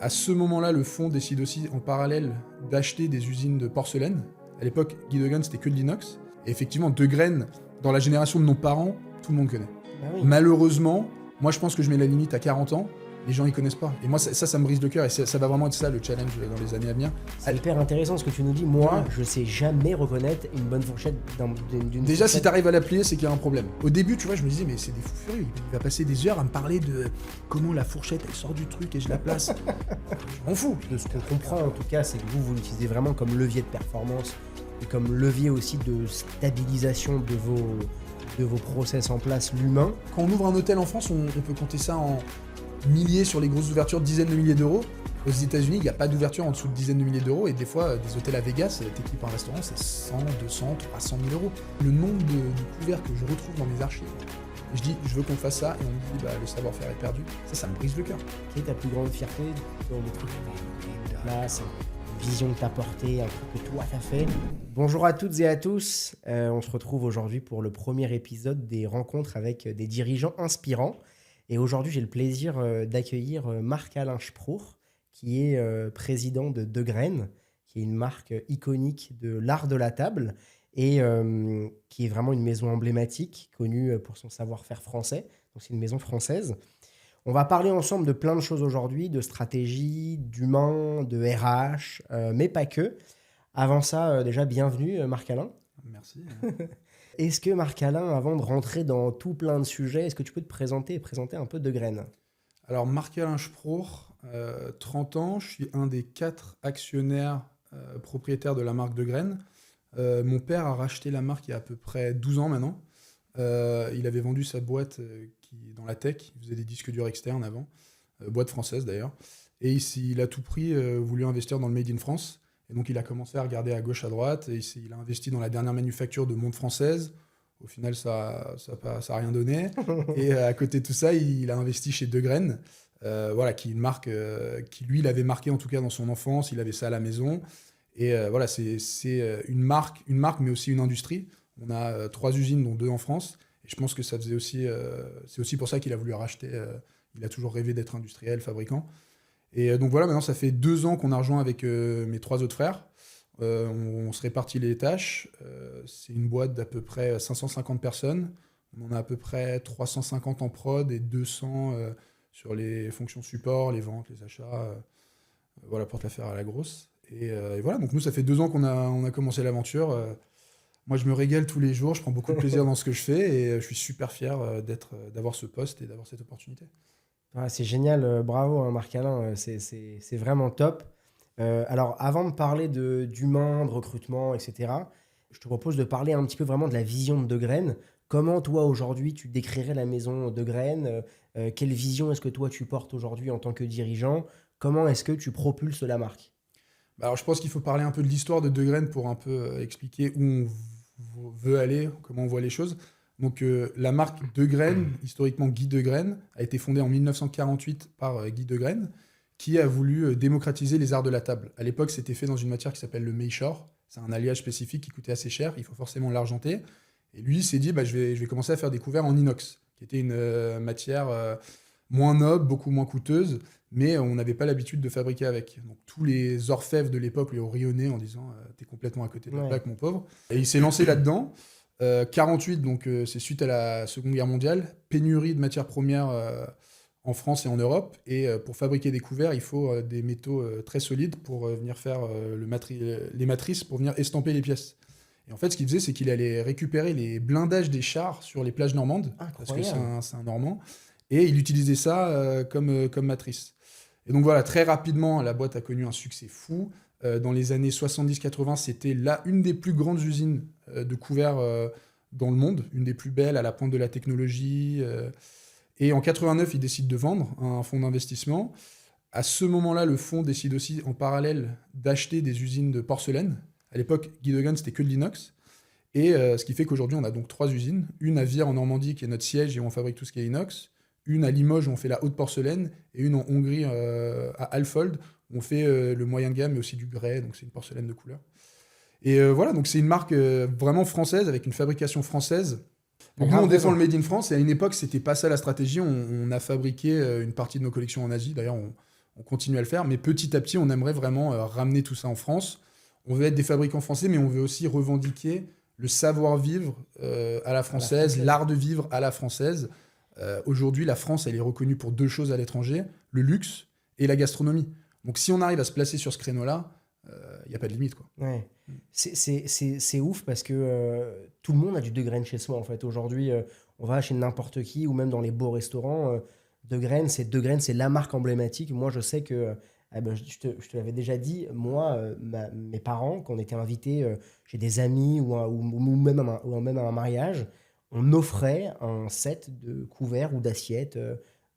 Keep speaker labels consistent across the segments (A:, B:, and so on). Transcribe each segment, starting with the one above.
A: À ce moment-là, le fonds décide aussi en parallèle d'acheter des usines de porcelaine. À l'époque, Guy Degraine, c'était que de l'inox. Et effectivement, Degraine, dans la génération de nos parents, tout le monde connaît.
B: Bah oui.
A: Malheureusement, moi je pense que je mets la limite à 40 ans, les gens ils connaissent pas. Et moi ça me brise le cœur et ça va vraiment être ça le challenge dans les années à venir.
B: C'est hyper intéressant ce que tu nous dis. Moi, je sais jamais reconnaître une bonne fourchette d'une
A: Déjà, si
B: fourchette.
A: t'arrives à la plier, c'est qu'il y a un problème. Au début, tu vois, je me disais, mais c'est des fous furieux. Il va passer des heures à me parler de comment la fourchette elle sort du truc et je la place. Je m'en fous.
B: De ce qu'on comprend en tout cas, c'est que vous l'utilisez vraiment comme levier de performance et comme levier aussi de stabilisation de vos process en place, l'humain.
A: Quand on ouvre un hôtel en France, on peut compter ça en milliers sur les grosses ouvertures, dizaines de milliers d'euros. Aux États-Unis, il n'y a pas d'ouverture en dessous de dizaines de milliers d'euros et des fois, des hôtels à Vegas, t'équipes un restaurant, c'est 100, 200, 300 000 euros. Le nombre de couverts que je retrouve dans mes archives, je dis, je veux qu'on fasse ça et on me dit, bah, le savoir-faire est perdu. Ça me brise le cœur.
B: Quelle est ta plus grande fierté dans le truc là, c'est une vision que t'as portée, un truc que toi t'as fait. Bonjour à toutes et à tous. On se retrouve aujourd'hui pour le premier épisode des rencontres avec des dirigeants inspirants. Et aujourd'hui, j'ai le plaisir d'accueillir Marc-Alain Sprour, qui est président de Degraine, qui est une marque iconique de l'art de la table et qui est vraiment une maison emblématique, connue pour son savoir-faire français. Donc c'est une maison française. On va parler ensemble de plein de choses aujourd'hui, de stratégie, d'humain, de RH, mais pas que. Avant ça, déjà, bienvenue Marc-Alain.
A: Merci.
B: Est-ce que Marc-Alain, avant de rentrer dans tout plein de sujets, est-ce que tu peux te présenter et présenter un peu Degraine ?
A: Alors, Marc-Alain Sprour, 30 ans, je suis un des 4 actionnaires propriétaires de la marque Degraine. Mon père a racheté la marque il y a à peu près 12 ans maintenant. Il avait vendu sa boîte qui dans la tech, il faisait des disques durs externes avant, boîte française d'ailleurs. Et il a tout pris, voulu investir dans le Made in France. Et donc il a commencé à regarder à gauche, à droite, et il a investi dans la dernière manufacture de montre française. Au final, ça a rien donné. Et à côté de tout ça, il a investi chez Degraine, voilà, qui est une marque qui, lui, l'avait marqué en tout cas dans son enfance. Il avait ça à la maison. Et voilà, c'est une marque, mais aussi une industrie. On a 3 usines, dont 2 en France. Et je pense que ça faisait aussi, c'est aussi pour ça qu'il a voulu racheter. Il a toujours rêvé d'être industriel, fabricant. Et donc voilà, maintenant ça fait 2 ans qu'on a rejoint avec mes 3 autres frères. On se répartit les tâches. C'est une boîte d'à peu près 550 personnes. On en a à peu près 350 en prod et 200 sur les fonctions support, les ventes, les achats. Voilà, pour te la faire à la grosse. Et voilà, donc nous ça fait 2 ans qu'on a commencé l'aventure. Moi je me régale tous les jours, je prends beaucoup de plaisir dans ce que je fais et je suis super fier d'avoir ce poste et d'avoir cette opportunité.
B: Ah, c'est génial, bravo hein, Marc-Alain, c'est vraiment top. Alors avant de parler d'humain, de recrutement, etc., je te propose de parler un petit peu vraiment de la vision de Degraine. Comment toi aujourd'hui tu décrirais la maison Degraine ? Quelle vision est-ce que toi tu portes aujourd'hui en tant que dirigeant ? Comment est-ce que tu propulses la marque ?
A: Alors je pense qu'il faut parler un peu de l'histoire de Degraine pour un peu expliquer où on veut aller, comment on voit les choses. Donc la marque Degraine, historiquement Guy Degraine, a été fondée en 1948 par Guy Degraine, qui a voulu démocratiser les arts de la table. À l'époque, c'était fait dans une matière qui s'appelle le Mayshore. C'est un alliage spécifique qui coûtait assez cher, il faut forcément l'argenter. Et lui, il s'est dit, je vais commencer à faire des couverts en inox, qui était une matière moins noble, beaucoup moins coûteuse, mais on n'avait pas l'habitude de fabriquer avec. Donc tous les orfèvres de l'époque lui ont rayonné en disant « T'es complètement à côté de la plaque, mon pauvre ». Et il s'est lancé là-dedans. 48, donc c'est suite à la Seconde Guerre mondiale, pénurie de matières premières en France et en Europe, et pour fabriquer des couverts, il faut des métaux très solides pour venir faire les matrices, pour venir estamper les pièces. Et en fait, ce qu'il faisait, c'est qu'il allait récupérer les blindages des chars sur les plages normandes, parce que c'est un Normand, et il utilisait ça comme matrice. Et donc voilà, très rapidement, la boîte a connu un succès fou. Dans les années 70-80, c'était une des plus grandes usines de couverts dans le monde, une des plus belles, à la pointe de la technologie. Et en 89, il décide de vendre un fonds d'investissement. À ce moment-là, le fonds décide aussi en parallèle d'acheter des usines de porcelaine. À l'époque, Guy Degraine, c'était que de l'inox. Et ce qui fait qu'aujourd'hui, on a donc 3 usines. Une à Vire en Normandie, qui est notre siège, et où on fabrique tout ce qui est inox. Une à Limoges, où on fait la haute porcelaine. Et une en Hongrie, à Alfold, où on fait le moyen de gamme, mais aussi du grès, donc c'est une porcelaine de couleur. Et voilà, donc c'est une marque vraiment française, avec une fabrication française. Donc nous, on défend le Made in France, et à une époque, c'était pas ça la stratégie. On a fabriqué une partie de nos collections en Asie. D'ailleurs, On continue à le faire, mais petit à petit, on aimerait vraiment ramener tout ça en France. On veut être des fabricants français, mais on veut aussi revendiquer le savoir-vivre à la française, l'art de vivre à la française. Aujourd'hui, la France, elle est reconnue pour 2 choses à l'étranger, le luxe et la gastronomie. Donc si on arrive à se placer sur ce créneau-là, il n'y a pas de limite, quoi.
B: Ouais. C'est ouf parce que tout le monde a du De Graine chez soi en fait. Aujourd'hui, on va chez n'importe qui ou même dans les beaux restaurants. De Graine, c'est la marque emblématique. Moi, je sais que, je te l'avais déjà dit, moi, mes parents, quand on était invités chez des amis ou même à un mariage, on offrait un set de couverts ou d'assiettes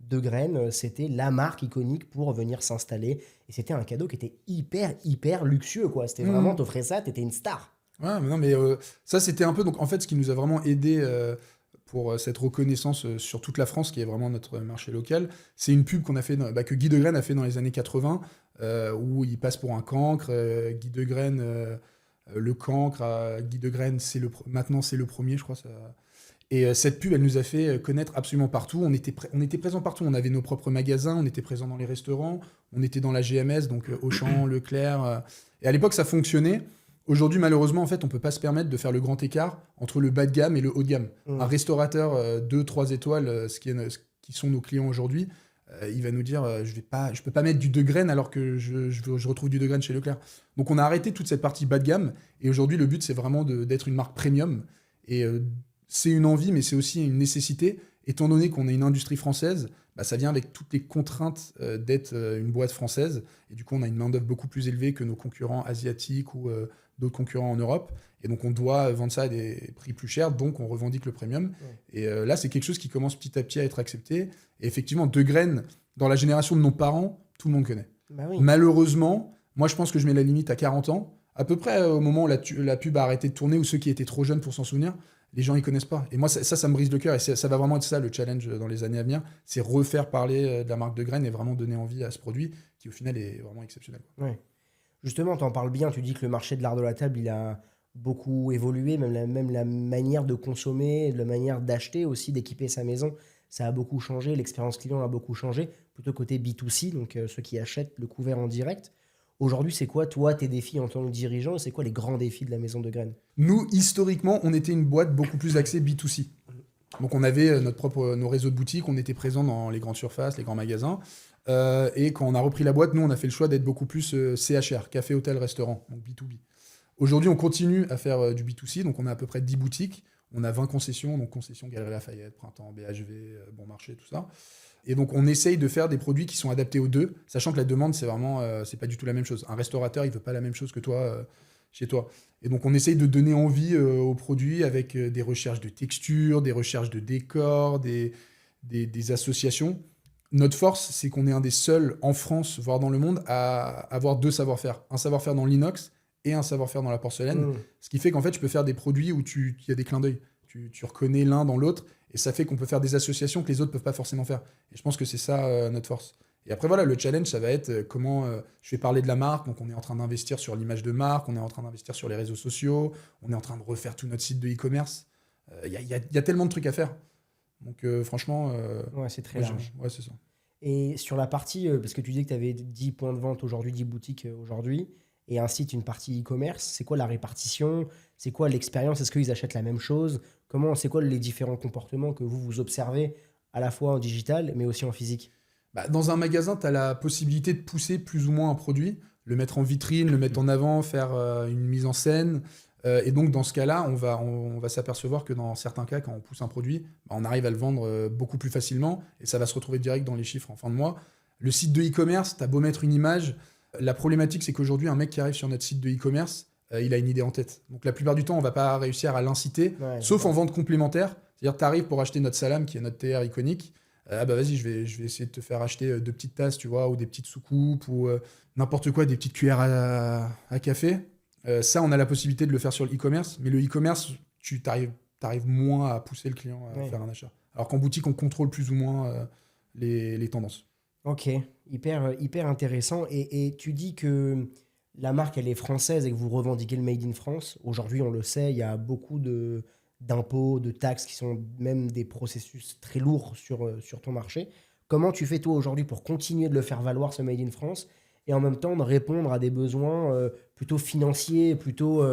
B: De Graine. C'était la marque iconique pour venir s'installer. Et c'était un cadeau qui était hyper luxueux, quoi. C'était vraiment, t'offrais ça, t'étais une star.
A: Ouais, mais non, mais ça, c'était un peu. Donc, en fait, ce qui nous a vraiment aidé pour cette reconnaissance sur toute la France, qui est vraiment notre marché local, c'est une pub qu'on a fait, que Guy Degraine a fait dans les années 80, où il passe pour un cancre. Guy Degraine, le cancre, Guy Degraine, maintenant, c'est le premier, je crois. Ça. Et cette pub, elle nous a fait connaître absolument partout. On était présents partout. On avait nos propres magasins, on était présents dans les restaurants, on était dans la GMS, donc Auchan, Leclerc. Et à l'époque, ça fonctionnait. Aujourd'hui, malheureusement, en fait, on peut pas se permettre de faire le grand écart entre le bas de gamme et le haut de gamme. Un restaurateur 2-3 étoiles, ce qui sont nos clients aujourd'hui, il va nous dire je peux pas mettre du De Graine alors que je retrouve du De Graine chez Leclerc. Donc on a arrêté toute cette partie bas de gamme. Et aujourd'hui, le but, c'est vraiment d'être une marque premium. Et c'est une envie, mais c'est aussi une nécessité. Étant donné qu'on est une industrie française, ça vient avec toutes les contraintes d'être une boîte française. Et du coup, on a une main-d'œuvre beaucoup plus élevée que nos concurrents asiatiques ou d'autres concurrents en Europe. Et donc, on doit vendre ça à des prix plus chers. Donc, on revendique le premium. Ouais. Et là, c'est quelque chose qui commence petit à petit à être accepté. Et effectivement, De Graine, dans la génération de nos parents, tout le monde connaît.
B: Bah oui.
A: Malheureusement, moi, je pense que je mets la limite à 40 ans. À peu près au moment où la pub a arrêté de tourner, ou ceux qui étaient trop jeunes pour s'en souvenir, les gens, ils connaissent pas. Et moi, ça me brise le cœur. Et ça va vraiment être ça, le challenge dans les années à venir. C'est refaire parler de la marque De Graine et vraiment donner envie à ce produit qui, au final, est vraiment exceptionnel.
B: Ouais. Justement, tu en parles bien. Tu dis que le marché de l'art de la table, il a beaucoup évolué. Même la manière de consommer, la manière d'acheter aussi, d'équiper sa maison, ça a beaucoup changé. L'expérience client a beaucoup changé. Plutôt côté B2C, donc ceux qui achètent le couvert en direct. Aujourd'hui, c'est quoi, toi, tes défis en tant que dirigeant? C'est quoi les grands défis de la maison De Graine?
A: Nous, historiquement, on était une boîte beaucoup plus axée B2C. Donc, on avait nos réseaux de boutiques, on était présents dans les grandes surfaces, les grands magasins. Et quand on a repris la boîte, nous, on a fait le choix d'être beaucoup plus CHR, café, hôtel, restaurant, donc B2B. Aujourd'hui, on continue à faire du B2C, donc on a à peu près 10 boutiques. On a 20 concessions, donc concessions Galeries Lafayette, Printemps, BHV, Bon Marché, tout ça. Et donc, on essaye de faire des produits qui sont adaptés aux deux, sachant que la demande, c'est vraiment, c'est pas du tout la même chose. Un restaurateur, il veut pas la même chose que toi, chez toi. Et donc, on essaye de donner envie aux produits avec des recherches de texture, des recherches de décor, des associations. Notre force, c'est qu'on est un des seuls en France, voire dans le monde, à avoir 2 savoir-faire. Un savoir-faire dans l'inox et un savoir-faire dans la porcelaine. Ce qui fait qu'en fait, je peux faire des produits où il y a des clins d'œil. Tu reconnais l'un dans l'autre. Et ça fait qu'on peut faire des associations que les autres ne peuvent pas forcément faire. Et je pense que c'est ça notre force. Et après, voilà, le challenge, ça va être comment je vais parler de la marque. Donc, on est en train d'investir sur l'image de marque, on est en train d'investir sur les réseaux sociaux, on est en train de refaire tout notre site de e-commerce. Il y a tellement de trucs à faire. Donc, franchement...
B: ouais, c'est très large.
A: Ouais, c'est ça.
B: Et sur la partie, parce que tu disais que tu avais 10 points de vente aujourd'hui, 10 boutiques aujourd'hui, et un site, une partie e-commerce, c'est quoi la répartition? C'est quoi l'expérience? Est-ce qu'ils achètent la même chose? C'est quoi les différents comportements que vous observez à la fois en digital, mais aussi en physique?
A: Dans un magasin, tu as la possibilité de pousser plus ou moins un produit, le mettre en vitrine, le mettre en avant, faire une mise en scène. Et donc, dans ce cas-là, on va s'apercevoir que dans certains cas, quand on pousse un produit, on arrive à le vendre beaucoup plus facilement et ça va se retrouver direct dans les chiffres en fin de mois. Le site de e-commerce, tu as beau mettre une image. La problématique, c'est qu'aujourd'hui, un mec qui arrive sur notre site de e-commerce, il a une idée en tête. Donc, la plupart du temps, on ne va pas réussir à l'inciter, sauf en vente complémentaire. C'est-à-dire, tu arrives pour acheter notre salam, qui est notre TR iconique. Vas-y, je vais essayer de te faire acheter 2 petites tasses, tu vois, ou des petites soucoupes, ou n'importe quoi, des petites cuillères à café. Ça, on a la possibilité de le faire sur le e-commerce, mais le e-commerce, tu t'arrives moins à pousser le client à faire un achat. Alors qu'en boutique, on contrôle plus ou moins les tendances.
B: Ok, hyper intéressant. Et tu dis que la marque, elle est française et que vous revendiquez le Made in France. Aujourd'hui, on le sait, il y a beaucoup d'impôts, de taxes qui sont même des processus très lourds sur ton marché. Comment tu fais toi aujourd'hui pour continuer de le faire valoir ce Made in France et en même temps de répondre à des besoins plutôt financiers, plutôt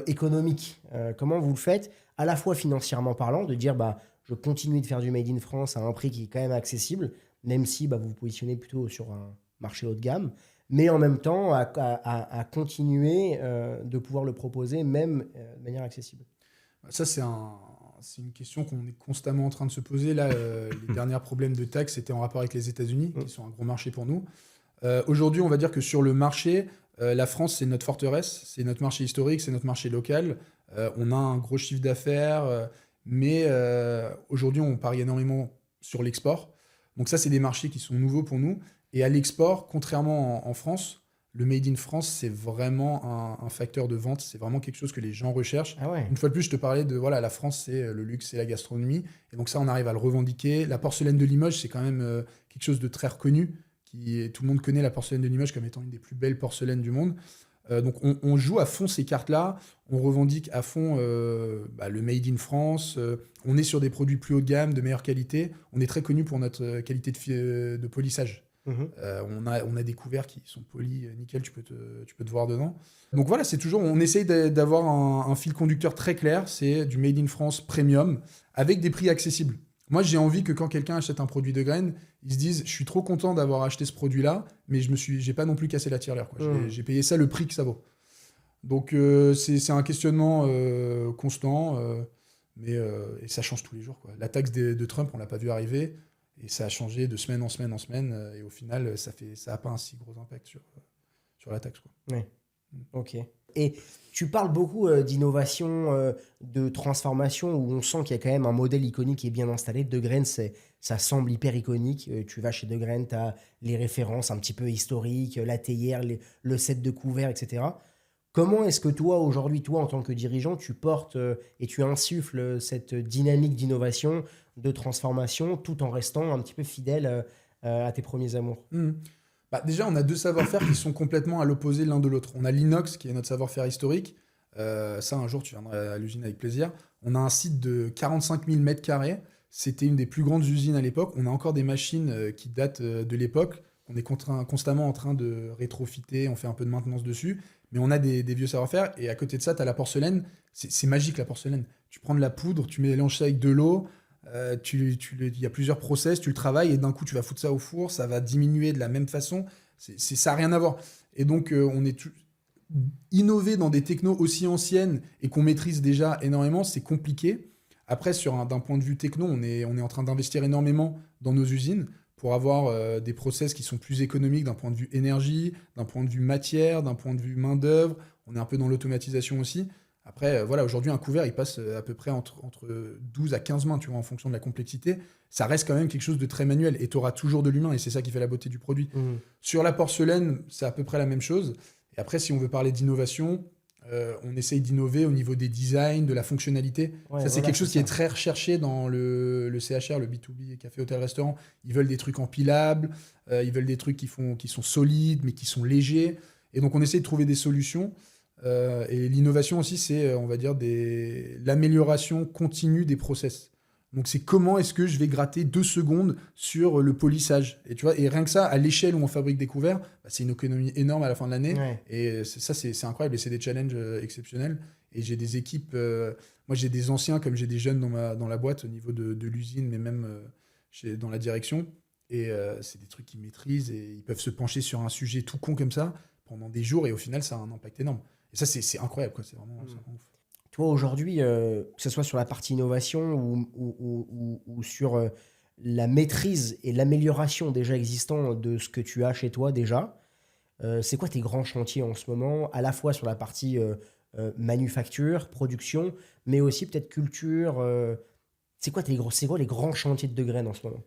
B: économiques? Comment vous le faites, à la fois financièrement parlant, de dire bah, je continue de faire du Made in France à un prix qui est quand même accessible, même si bah, vous vous positionnez plutôt sur un marché haut de gamme, mais en même temps à continuer de pouvoir le proposer même de manière accessible.
A: Ça, c'est une question qu'on est constamment en train de se poser. Là, les derniers problèmes de taxes étaient en rapport avec les États-Unis, qui sont un gros marché pour nous. Aujourd'hui, on va dire que sur le marché, la France, c'est notre forteresse, c'est notre marché historique, c'est notre marché local. On a un gros chiffre d'affaires, mais aujourd'hui, on parie énormément sur l'export. Donc ça, c'est des marchés qui sont nouveaux pour nous. Et à l'export, contrairement en France, le Made in France, c'est vraiment un facteur de vente. C'est vraiment quelque chose que les gens recherchent.
B: Ah ouais.
A: Une fois de plus, je te parlais de voilà, la France, c'est le luxe, c'est la gastronomie. Et donc ça, on arrive à le revendiquer. La porcelaine de Limoges, c'est quand même quelque chose de très reconnu. Tout le monde connaît la porcelaine de Limoges comme étant une des plus belles porcelaines du monde. Donc on joue à fond ces cartes-là. On revendique à fond le Made in France. On est sur des produits plus haut de gamme, de meilleure qualité. On est très connu pour notre qualité de polissage. On a des couverts qui sont polis, nickel, tu peux te voir dedans. Donc voilà, c'est toujours, on essaye d'avoir un fil conducteur très clair, c'est du Made in France premium, avec des prix accessibles. Moi, j'ai envie que quand quelqu'un achète un produit de graines, ils se disent, je suis trop content d'avoir acheté ce produit-là, mais j'ai pas non plus cassé la tirelire, quoi. J'ai payé ça le prix que ça vaut. Donc c'est un questionnement constant, et ça change tous les jours, quoi. La taxe de Trump, on l'a pas vu arriver. Et ça a changé de semaine en semaine en semaine. Et au final, ça n'a pas un si gros impact sur la taxe, quoi.
B: Ouais. Ok. Et tu parles beaucoup d'innovation, de transformation, où on sent qu'il y a quand même un modèle iconique qui est bien installé. De Graines, ça semble hyper iconique. Tu vas chez De Graines, tu as les références un petit peu historiques, la théière, le set de couverts, etc. Comment est-ce que toi, aujourd'hui, toi, en tant que dirigeant, tu portes et tu insuffles cette dynamique d'innovation, de transformation, tout en restant un petit peu fidèle à tes premiers amours?
A: Bah, déjà, on a deux savoir-faire qui sont complètement à l'opposé l'un de l'autre. On a l'inox, qui est notre savoir-faire historique. Ça, un jour, tu viendras à l'usine avec plaisir. On a un site de 45 000 mètres carrés. C'était une des plus grandes usines à l'époque. On a encore des machines qui datent de l'époque. On est constamment en train de rétrofiter. On fait un peu de maintenance dessus. Mais on a des vieux savoir-faire. Et à côté de ça, tu as la porcelaine. C'est magique, la porcelaine. Tu prends de la poudre, tu mélanges ça avec de l'eau. Il y a plusieurs process, tu le travailles et d'un coup tu vas foutre ça au four, ça va diminuer de la même façon, ça n'a rien à voir. Et donc on est innover dans des technos aussi anciennes et qu'on maîtrise déjà énormément, c'est compliqué. Après, d'un point de vue techno, on est en train d'investir énormément dans nos usines pour avoir des process qui sont plus économiques d'un point de vue énergie, d'un point de vue matière, d'un point de vue main-d'œuvre. On est un peu dans l'automatisation aussi. Après, voilà, aujourd'hui, un couvert, il passe à peu près entre 12 à 15 mains, tu vois, en fonction de la complexité. Ça reste quand même quelque chose de très manuel. Et tu auras toujours de l'humain, et c'est ça qui fait la beauté du produit. Sur la porcelaine, c'est à peu près la même chose. Et après, si on veut parler d'innovation, on essaye d'innover au niveau des designs, de la fonctionnalité. Ouais, ça, c'est quelque chose qui est très recherché dans le CHR, le B2B, café, hôtel, restaurant. Ils veulent des trucs empilables, ils veulent des trucs qui sont solides, mais qui sont légers. Et donc, on essaye de trouver des solutions. Et l'innovation aussi, c'est, on va dire, l'amélioration continue des process. Donc, c'est comment est-ce que je vais gratter 2 secondes sur le polissage. Et, tu vois, et rien que ça, à l'échelle où on fabrique des couverts, bah, c'est une économie énorme à la fin de l'année. Ouais. Et c'est incroyable. Et c'est des challenges exceptionnels. Et j'ai des équipes... moi, j'ai des anciens comme j'ai des jeunes dans la boîte au niveau de l'usine, mais même dans la direction. Et c'est des trucs qu'ils maîtrisent et ils peuvent se pencher sur un sujet tout con comme ça pendant des jours. Et au final, ça a un impact énorme. Et ça, c'est incroyable, quoi. C'est vraiment ouf.
B: Toi, aujourd'hui, que ce soit sur la partie innovation ou sur la maîtrise et l'amélioration déjà existant de ce que tu as chez toi déjà, c'est quoi tes grands chantiers en ce moment, à la fois sur la partie manufacture, production, mais aussi peut-être culture c'est quoi les grands chantiers de De Graines en ce moment?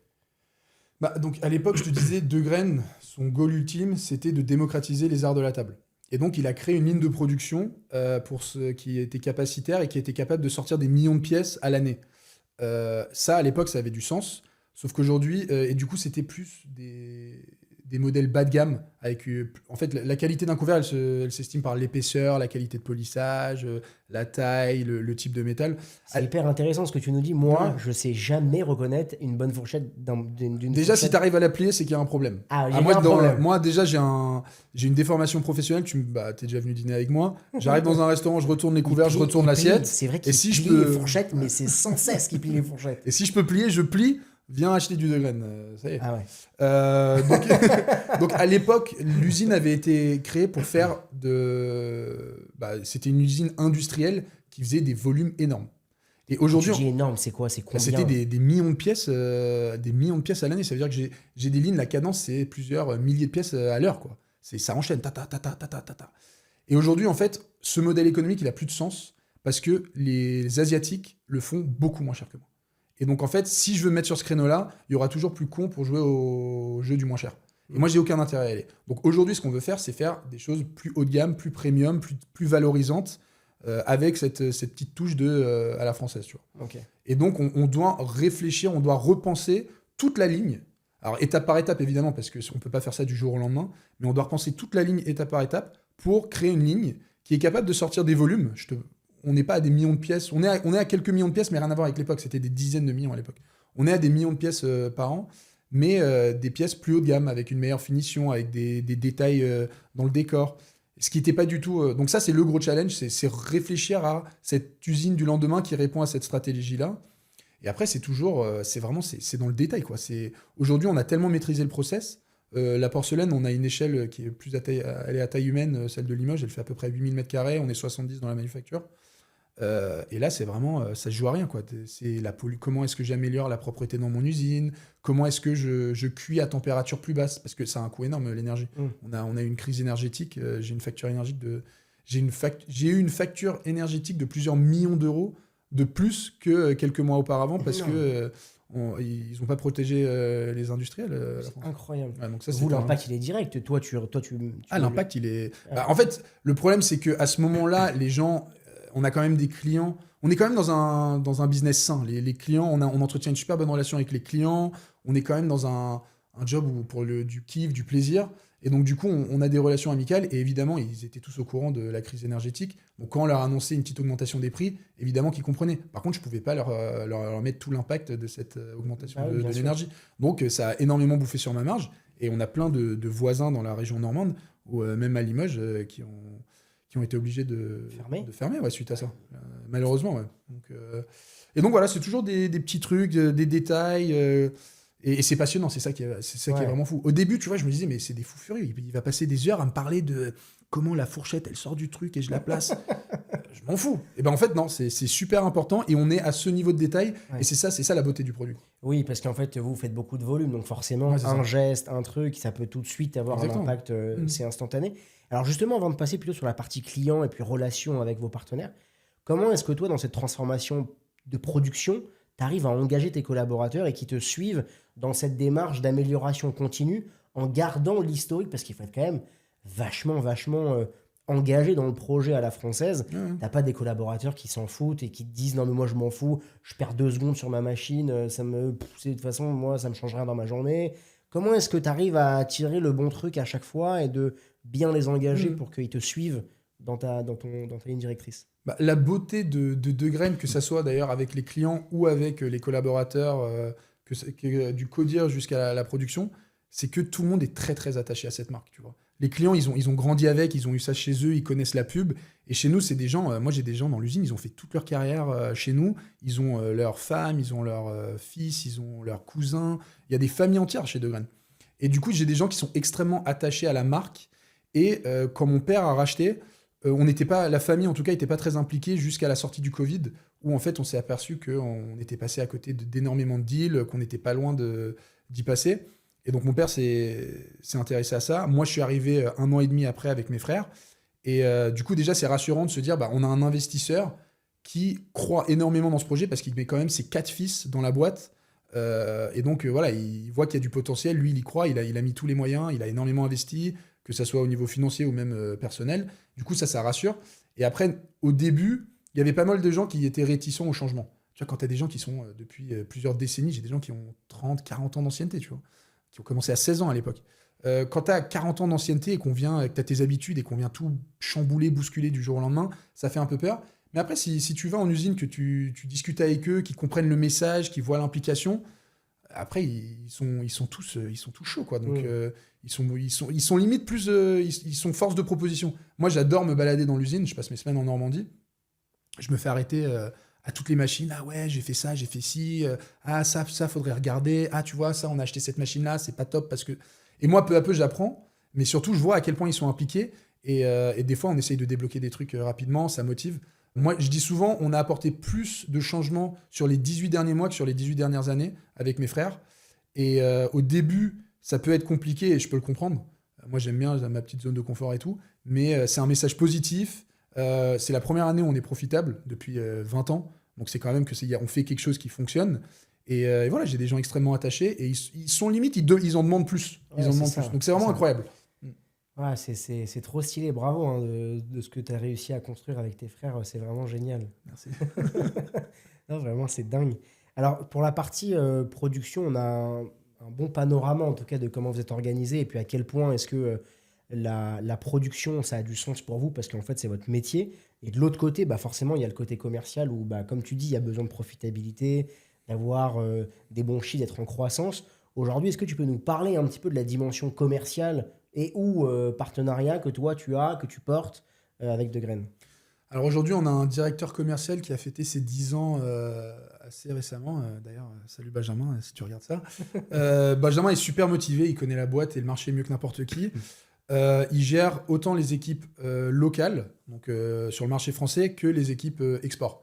A: Bah, donc, à l'époque, je te disais, De Graines, son goal ultime, c'était de démocratiser les arts de la table. Et donc, il a créé une ligne de production pour ceux qui étaient capacitaires et qui étaient capables de sortir des millions de pièces à l'année. Ça, à l'époque, ça avait du sens. Sauf qu'aujourd'hui, et du coup, c'était plus des modèles bas de gamme. Avec, en fait, la qualité d'un couvert, elle s'estime par l'épaisseur, la qualité de polissage, la taille, le type de métal.
B: C'est hyper intéressant ce que tu nous dis. Moi, je sais jamais reconnaître une bonne fourchette d'une
A: Déjà,
B: fourchette.
A: si tu arrives à la plier, c'est qu'il y a un problème.
B: Ah,
A: moi,
B: un problème.
A: moi, déjà, j'ai une déformation professionnelle. Tu es déjà venu dîner avec moi. J'arrive dans un restaurant, je retourne les couverts, je retourne l'assiette.
B: C'est vrai qu'il
A: si
B: plie les fourchettes, mais c'est sans cesse qu'il plie les fourchettes.
A: Et si je peux plier, je plie. Viens acheter du Degrenne, ça y est.
B: Ah ouais.
A: Donc à l'époque, l'usine avait été créée pour faire c'était une usine industrielle qui faisait des volumes énormes. Et aujourd'hui,
B: tu dis énorme, c'est quoi? C'est combien?
A: C'était des millions de pièces, à l'année. Ça veut dire que j'ai des lignes, la cadence, c'est plusieurs milliers de pièces à l'heure, quoi. Ça enchaîne, ta ta ta ta ta ta ta. Et aujourd'hui, en fait, ce modèle économique, il a plus de sens parce que les Asiatiques le font beaucoup moins cher que moi. Et donc, en fait, si je veux me mettre sur ce créneau-là, il y aura toujours plus con pour jouer au jeu du moins cher. Et moi, j'ai aucun intérêt à y aller. Donc, aujourd'hui, ce qu'on veut faire, c'est faire des choses plus haut de gamme, plus premium, plus valorisantes, avec cette petite touche à la française, tu vois.
B: Okay.
A: Et donc, on doit réfléchir, on doit repenser toute la ligne. Alors, étape par étape, évidemment, parce qu'on ne peut pas faire ça du jour au lendemain, mais on doit repenser toute la ligne étape par étape pour créer une ligne qui est capable de sortir des volumes. On n'est pas à des millions de pièces. On est à quelques millions de pièces, mais rien à voir avec l'époque. C'était des dizaines de millions à l'époque. On est à des millions de pièces par an, mais des pièces plus haut de gamme, avec une meilleure finition, avec des détails dans le décor. Ce qui n'était pas du tout... Donc ça, c'est le gros challenge, c'est réfléchir à cette usine du lendemain qui répond à cette stratégie-là. Et après, c'est toujours... c'est dans le détail, quoi. Aujourd'hui, on a tellement maîtrisé le process. La porcelaine, on a une échelle qui est plus elle est à taille humaine, celle de Limoges, elle fait à peu près 8000 m², on est 70 dans la manufacture. Et là, c'est vraiment, ça se joue à rien, quoi. Comment est-ce que j'améliore la propreté dans mon usine? Comment est-ce que je cuis à température plus basse? Parce que ça a un coût énorme, l'énergie. On a eu une crise énergétique. J'ai eu une facture énergétique de plusieurs millions d'euros de plus que quelques mois auparavant parce que ils n'ont pas protégé les industriels.
B: C'est incroyable.
A: Ouais, donc ça,
B: vous, l'impact, il est direct. Toi, tu
A: l'impact, il est... en fait, le problème, c'est qu'à ce moment-là, les gens... On a quand même des clients. On est quand même dans un business sain. Les clients, on entretient une super bonne relation avec les clients. On est quand même dans un job pour du kiff, du plaisir. Et donc, du coup, on a des relations amicales. Et évidemment, ils étaient tous au courant de la crise énergétique. Donc, quand on leur a annoncé une petite augmentation des prix, évidemment qu'ils comprenaient. Par contre, je ne pouvais pas leur mettre tout l'impact de cette augmentation de l'énergie. Donc, ça a énormément bouffé sur ma marge. Et on a plein de voisins dans la région normande, ou même à Limoges, qui ont été obligés de fermer suite à ça. Malheureusement, ouais. Et donc voilà, c'est toujours des petits trucs, des détails, et c'est passionnant, c'est ça qui est vraiment fou. Au début, tu vois, je me disais, mais c'est des fous furieux, il va passer des heures à me parler de comment la fourchette, elle sort du truc et je la place. Je m'en fous. Et ben en fait, non, c'est super important, et on est à ce niveau de détail, et c'est ça la beauté du produit.
B: Oui, parce qu'en fait, vous faites beaucoup de volume, donc forcément, un geste, un truc, ça peut tout de suite avoir un impact, c'est instantané. Alors justement, avant de passer plutôt sur la partie client et puis relation avec vos partenaires, comment est-ce que toi, dans cette transformation de production, tu arrives à engager tes collaborateurs et qui te suivent dans cette démarche d'amélioration continue en gardant l'historique? Parce qu'il faut être quand même vachement engagé dans le projet à la française. T'as pas des collaborateurs qui s'en foutent et qui te disent « Non mais moi je m'en fous, je perds 2 secondes sur ma machine, de toute façon moi ça me change rien dans ma journée ». Comment est-ce que tu arrives à tirer le bon truc à chaque fois et de bien les engager pour qu'ils te suivent dans ta ligne directrice?
A: La beauté de Degrenne, que ça soit d'ailleurs avec les clients ou avec les collaborateurs, du codir jusqu'à la production, c'est que tout le monde est très très attaché à cette marque, tu vois. Les clients, ils ont grandi avec, ils ont eu ça chez eux, ils connaissent la pub. Et chez nous, c'est des gens... moi, j'ai des gens dans l'usine, ils ont fait toute leur carrière chez nous. Ils ont leurs femmes, ils ont leurs fils, ils ont leurs cousins. Il y a des familles entières chez Degrenne. Et du coup, j'ai des gens qui sont extrêmement attachés à la marque. Et quand mon père a racheté, la famille, en tout cas, n'était pas très impliquée jusqu'à la sortie du Covid, où en fait, on s'est aperçu qu'on était passé à côté d'énormément de deals, qu'on n'était pas loin d'y passer. Et donc, mon père s'est intéressé à ça. Moi, je suis arrivé 1 an et demi après avec mes frères. Et du coup, déjà, c'est rassurant de se dire, on a un investisseur qui croit énormément dans ce projet parce qu'il met quand même ses 4 fils dans la boîte. Et donc, voilà, il voit qu'il y a du potentiel. Lui, il y croit. Il a mis tous les moyens. Il a énormément investi, que ce soit au niveau financier ou même personnel. Du coup, ça rassure. Et après, au début, il y avait pas mal de gens qui étaient réticents au changement. Tu vois, quand tu as des gens qui sont depuis plusieurs décennies, j'ai des gens qui ont 30, 40 ans d'ancienneté, tu vois, qui ont commencé à 16 ans à l'époque. quand tu as 40 ans d'ancienneté et que tu as tes habitudes et qu'on vient tout chambouler, bousculer du jour au lendemain, ça fait un peu peur. Mais après, si tu vas en usine, que tu discutes avec eux, qu'ils comprennent le message, qu'ils voient l'implication, après, ils sont tous chauds, quoi. Donc, ils sont limite plus... ils sont force de proposition. Moi, j'adore me balader dans l'usine. Je passe mes semaines en Normandie. Je me fais arrêter à toutes les machines. Ah ouais, j'ai fait ça, j'ai fait ci. Ah, ça, faudrait regarder. Ah, tu vois, ça, on a acheté cette machine-là, c'est pas top parce que... Et moi, peu à peu, j'apprends. Mais surtout, je vois à quel point ils sont impliqués. Et des fois, on essaye de débloquer des trucs rapidement. Ça motive. Moi, je dis souvent, on a apporté plus de changements sur les 18 derniers mois que sur les 18 dernières années avec mes frères. Et au début, ça peut être compliqué et je peux le comprendre. Moi, j'aime bien ma petite zone de confort et tout. Mais c'est un message positif. C'est la première année où on est profitable depuis 20 ans. Donc, c'est quand même on fait quelque chose qui fonctionne. Et voilà, j'ai des gens extrêmement attachés et ils sont limite, ils en demandent plus. Ils en demandent plus. Donc, c'est vraiment incroyable.
B: Ouais, c'est trop stylé, bravo hein, de ce que tu as réussi à construire avec tes frères, c'est vraiment génial.
A: Merci.
B: Non, vraiment, c'est dingue. Alors, pour la partie production, on a un bon panorama en tout cas de comment vous êtes organisé et puis à quel point est-ce que la production, ça a du sens pour vous parce qu'en fait, c'est votre métier. Et de l'autre côté, bah, forcément, il y a le côté commercial où, bah, comme tu dis, il y a besoin de profitabilité, d'avoir des bons chiffres, d'être en croissance. Aujourd'hui, est-ce que tu peux nous parler un petit peu de la dimension commerciale et ou partenariat que toi tu as, que tu portes avec De Graine?
A: Alors aujourd'hui, on a un directeur commercial qui a fêté ses 10 ans assez récemment. D'ailleurs, salut Benjamin, si tu regardes ça. Benjamin est super motivé, il connaît la boîte et le marché mieux que n'importe qui. Il gère autant les équipes locales, donc sur le marché français, que les équipes export.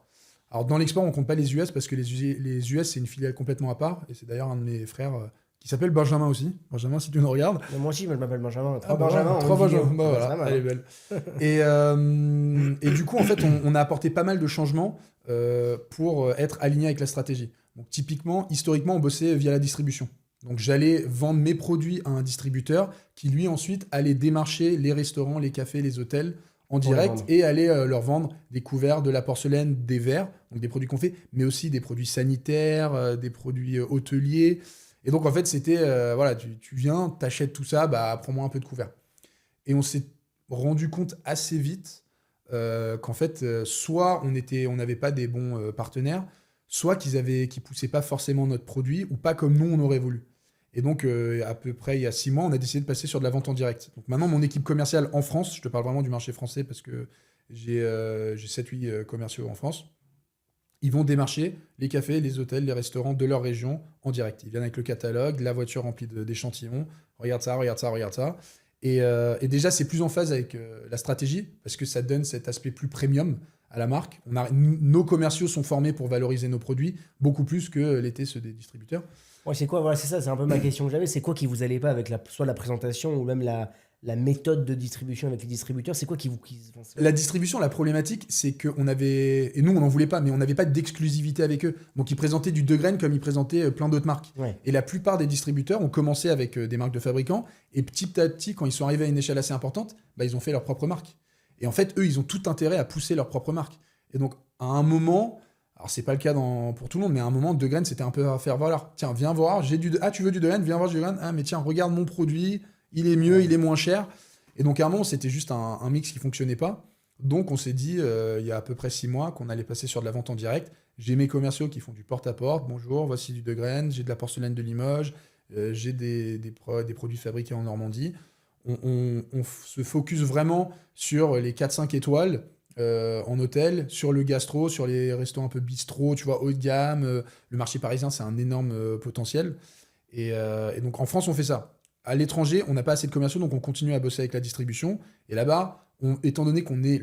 A: Alors dans l'export, on ne compte pas les US parce que les US, c'est une filiale complètement à part. Et c'est d'ailleurs un de mes frères qui s'appelle Benjamin aussi. Benjamin, si tu nous regardes.
B: Mais moi aussi, je m'appelle Benjamin.
A: Trois Benjamin. Bah, voilà, elle est belle. Et du coup, en fait, on a apporté pas mal de changements pour être aligné avec la stratégie. Donc typiquement, historiquement, on bossait via la distribution. Donc j'allais vendre mes produits à un distributeur qui, lui, ensuite, allait démarcher les restaurants, les cafés, les hôtels en direct et aller leur vendre des couverts, de la porcelaine, des verres, donc des produits qu'on fait, mais aussi des produits sanitaires, des produits hôteliers. Et donc, en fait, c'était, voilà, tu viens, t'achètes tout ça, bah, prends-moi un peu de couvert. Et on s'est rendu compte assez vite qu'en fait, soit on n'avait pas des bons partenaires, soit qu'ils poussaient pas forcément notre produit ou pas comme nous, on aurait voulu. Et donc, à peu près il y a 6 mois, on a décidé de passer sur de la vente en direct. Donc maintenant, mon équipe commerciale en France, je te parle vraiment du marché français parce que j'ai 7-8 commerciaux en France, ils vont démarcher les cafés, les hôtels, les restaurants de leur région en direct. Ils viennent avec le catalogue, la voiture remplie d'échantillons. Regarde ça, regarde ça, regarde ça. Et déjà, c'est plus en phase avec la stratégie parce que ça donne cet aspect plus premium à la marque. Nos commerciaux sont formés pour valoriser nos produits beaucoup plus que l'été ceux des distributeurs.
B: Ouais, c'est quoi, voilà, c'est ça, c'est un peu ma question que j'avais. C'est quoi qui vous allait pas avec soit la présentation ou même la méthode de distribution avec les distributeurs? C'est quoi qui vous...
A: La distribution, la problématique, c'est qu'on avait... Et nous, on n'en voulait pas, mais on n'avait pas d'exclusivité avec eux. Donc, ils présentaient du De Graine comme ils présentaient plein d'autres marques.
B: Ouais.
A: Et la plupart des distributeurs ont commencé avec des marques de fabricants. Et petit à petit, quand ils sont arrivés à une échelle assez importante, bah, ils ont fait leur propre marque. Et en fait, eux, ils ont tout intérêt à pousser leur propre marque. Et donc, à un moment... Alors, c'est pas le cas pour tout le monde, mais à un moment, De Graine, c'était un peu à faire, voilà, tiens, viens voir, tu veux du De Graine, viens voir du De Graine, ah, mais tiens, regarde mon produit, il est mieux, il est moins cher. Et donc, à un moment, c'était juste un mix qui fonctionnait pas. Donc, on s'est dit, il y a à peu près 6 mois, qu'on allait passer sur de la vente en direct. J'ai mes commerciaux qui font du porte-à-porte. Bonjour, voici du De Graine, j'ai de la porcelaine de Limoges, j'ai des produits fabriqués en Normandie. On se focus vraiment sur les 4-5 étoiles, en hôtel, sur le gastro, sur les restos un peu bistrot, tu vois, haut de gamme. Le marché parisien, c'est un énorme potentiel. Et donc, en France, on fait ça. À l'étranger, on n'a pas assez de commerciaux, donc on continue à bosser avec la distribution. Et là-bas, étant donné qu'on est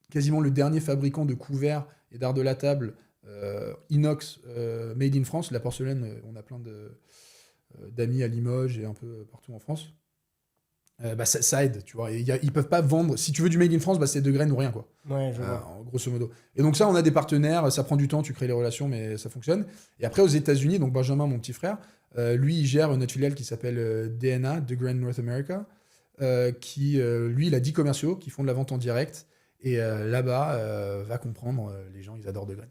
A: quasiment le dernier fabricant de couverts et d'art de la table inox made in France, la porcelaine, on a plein d'amis à Limoges et un peu partout en France. Bah ça aide, tu vois. Ils peuvent pas vendre. Si tu veux du made in France, bah c'est De Graine ou rien, quoi.
B: Ouais, je vois.
A: Grosso modo. Et donc ça, on a des partenaires. Ça prend du temps, tu crées les relations, mais ça fonctionne. Et après, aux États-Unis, donc Benjamin, mon petit frère, lui, il gère notre filiale qui s'appelle DNA, De Graine North America, qui, lui, il a 10 commerciaux qui font de la vente en direct. Et là-bas, va comprendre, les gens, ils adorent De Graine.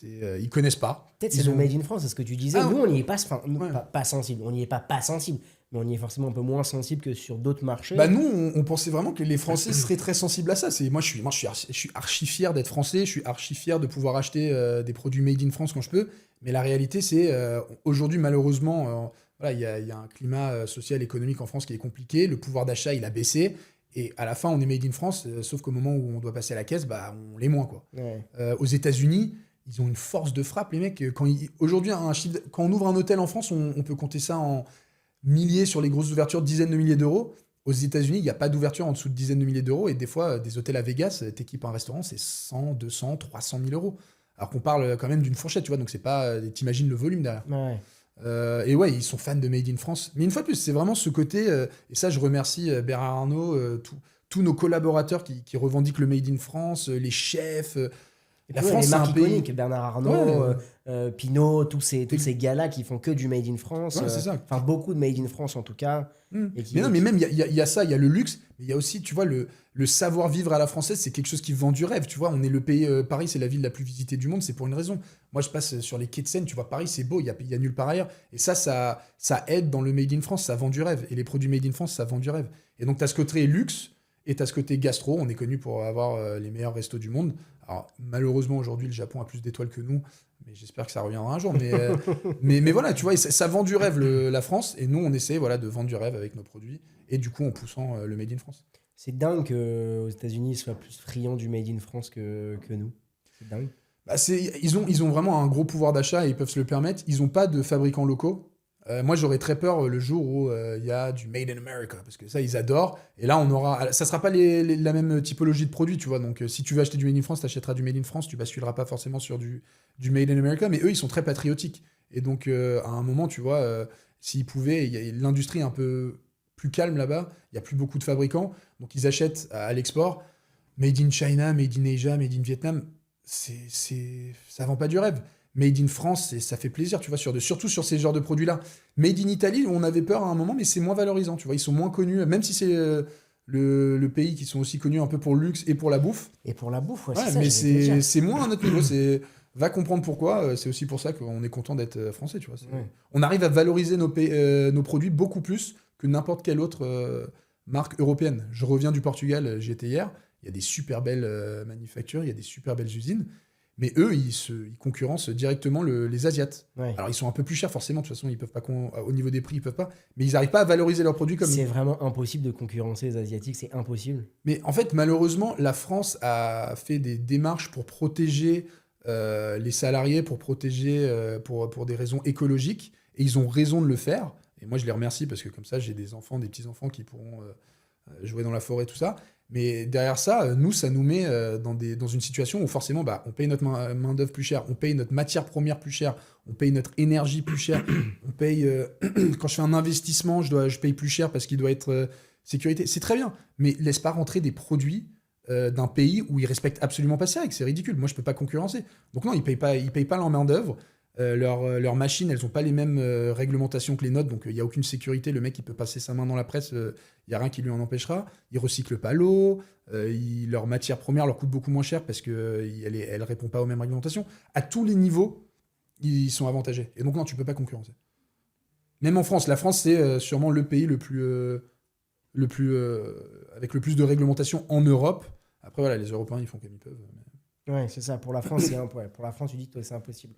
A: Ils connaissent pas.
B: Peut-être c'est le made in France, c'est ce que tu disais.
A: Ah,
B: nous, on n'y est pas,
A: ouais.
B: pas sensible. On n'y est pas sensible. mais on y est forcément un peu moins sensible que sur d'autres marchés.
A: Bah nous, on pensait vraiment que les Français seraient très sensibles à ça. Moi, je suis archi fier d'être français, je suis archi fier de pouvoir acheter des produits made in France quand je peux. Mais la réalité, c'est aujourd'hui, malheureusement, voilà, il y a un climat social, économique en France qui est compliqué. Le pouvoir d'achat, il a baissé. Et à la fin, on est made in France, sauf qu'au moment où on doit passer à la caisse, bah, on l'est moins, quoi.
B: Ouais.
A: Aux États-Unis, ils ont une force de frappe, les mecs. Aujourd'hui, quand on ouvre un hôtel en France, on peut compter ça en milliers sur les grosses ouvertures, dizaines de milliers d'euros. Aux États-Unis, il n'y a pas d'ouverture en dessous de dizaines de milliers d'euros. Et des fois, des hôtels à Vegas, t'équipes un restaurant, c'est 100, 200, 300 000 euros. Alors qu'on parle quand même d'une fourchette, tu vois. Donc, c'est pas. T'imagines le volume derrière.
B: Ouais.
A: Et ouais, ils sont fans de Made in France. Mais une fois de plus, c'est vraiment ce côté. Et ça, je remercie Bernard Arnault, tous nos collaborateurs qui revendiquent le Made in France, les chefs. La France,
B: les
A: c'est un
B: marques
A: pays.
B: iconiques, Bernard Arnault,
A: Ouais.
B: Pinot, tous ces gars-là qui font que du Made in France.
A: Ouais, c'est ça.
B: Enfin, beaucoup de Made in France en tout cas. Et
A: Mais non, mais même, il y a ça, il y a le luxe, mais il y a aussi, tu vois, le savoir-vivre à la française, c'est quelque chose qui vend du rêve, tu vois. On est le pays, Paris, c'est la ville la plus visitée du monde, c'est pour une raison. Moi, je passe sur les quais de Seine, tu vois, Paris, c'est beau, il y a nulle part ailleurs. Et ça aide dans le Made in France, ça vend du rêve. Et les produits Made in France, ça vend du rêve. Et donc, tu as ce côté luxe et tu as ce côté gastro. On est connu pour avoir les meilleurs restos du monde. Alors, malheureusement, aujourd'hui, le Japon a plus d'étoiles que nous, mais j'espère que ça reviendra un jour. Mais voilà, tu vois, ça vend du rêve, la France, et nous, on essaie voilà, de vendre du rêve avec nos produits, et du coup, en poussant le Made in France.
B: C'est dingue qu'aux États-Unis, ils soient plus friands du Made in France que nous. C'est dingue.
A: Bah, ils ont vraiment un gros pouvoir d'achat et ils peuvent se le permettre. Ils n'ont pas de fabricants locaux. Moi, j'aurais très peur le jour où il y a du Made in America, parce que ça, ils adorent. Et là, ça sera pas la même typologie de produit, tu vois. Donc, si tu veux acheter du Made in France, tu achèteras du Made in France. Tu basculeras pas forcément sur du Made in America. Mais eux, ils sont très patriotiques. Et donc, à un moment, tu vois, s'ils pouvaient, l'industrie est un peu plus calme là-bas. Il y a plus beaucoup de fabricants. Donc, ils achètent à l'export. Made in China, Made in Asia, Made in Vietnam. Ça vend pas du rêve. Made in France, ça fait plaisir, tu vois, surtout sur ces genres de produits-là. Made in Italy, on avait peur à un moment, mais c'est moins valorisant, tu vois. Ils sont moins connus, même si c'est le pays qui sont aussi connus un peu pour le luxe et pour la bouffe.
B: Et pour la bouffe, ouais,
A: Ouais,
B: c'est ça.
A: mais
B: j'allais te dire.
A: c'est moins à notre niveau. Va comprendre pourquoi. C'est aussi pour ça qu'on est content d'être français, tu vois.
B: Ouais.
A: On arrive à valoriser nos produits beaucoup plus que n'importe quelle autre marque européenne. Je reviens du Portugal, j'y étais hier. Il y a des super belles manufactures, il y a des super belles usines. Mais eux, ils concurrencent directement les Asiates.
B: Ouais.
A: Alors, ils sont un peu plus chers, forcément. De toute façon, ils peuvent pas au niveau des prix, ils peuvent pas. Mais ils n'arrivent pas à valoriser leurs produits comme
B: C'est
A: nous.
B: vraiment impossible de concurrencer les Asiatiques, c'est impossible.
A: Mais en fait, malheureusement, la France a fait des démarches pour protéger les salariés, pour protéger pour des raisons écologiques. Et ils ont raison de le faire. Et moi, je les remercie parce que comme ça, j'ai des enfants, des petits-enfants qui pourront jouer dans la forêt, tout ça. Mais derrière ça, nous, ça nous met dans une situation où forcément, bah, on paye notre main-d'œuvre plus cher, on paye notre matière première plus cher, on paye notre énergie plus cher, on paye. Quand je fais un investissement, je paye plus cher parce qu'il doit être sécurité. C'est très bien, mais laisse pas rentrer des produits d'un pays où ils respectent absolument pas ces règles. C'est ridicule. Moi, je peux pas concurrencer. Donc non, ils payent pas leur main-d'œuvre. Leurs machines, elles n'ont pas les mêmes réglementations que les nôtres, donc il n'y a aucune sécurité. Le mec, il peut passer sa main dans la presse, il n'y a rien qui lui en empêchera. Ils recyclent pas l'eau, leur matière première leur coûte beaucoup moins cher parce qu'elle ne répond pas aux mêmes réglementations. À tous les niveaux, ils sont avantagés. Et donc non, tu peux pas concurrencer. Même en France, la France, c'est sûrement le pays avec le plus de réglementation en Europe. Après, voilà, les Européens, ils font comme ils peuvent.
B: Ouais, c'est ça. Pour la France, pour la France, tu dis que toi, c'est impossible.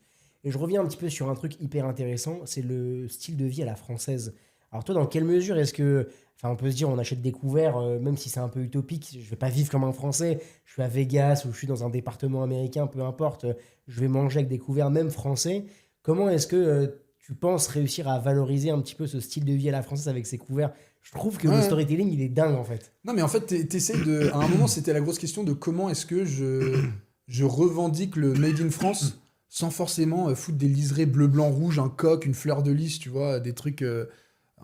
B: Et je reviens un petit peu sur un truc hyper intéressant, c'est le style de vie à la française. Alors toi, dans quelle mesure est-ce que, enfin, on peut se dire, on achète des couverts, même si c'est un peu utopique, je vais pas vivre comme un Français, je suis à Vegas ou je suis dans un département américain, peu importe, je vais manger avec des couverts même français. Comment est-ce que tu penses réussir à valoriser un petit peu ce style de vie à la française avec ces couverts? Je trouve que le storytelling, il est dingue en fait.
A: Non, mais en fait, t'essayes de. À un moment, c'était la grosse question de comment est-ce que je revendique le Made in France sans forcément foutre des liserés bleu, blanc, rouge, un coq, une fleur de lys, tu vois, des trucs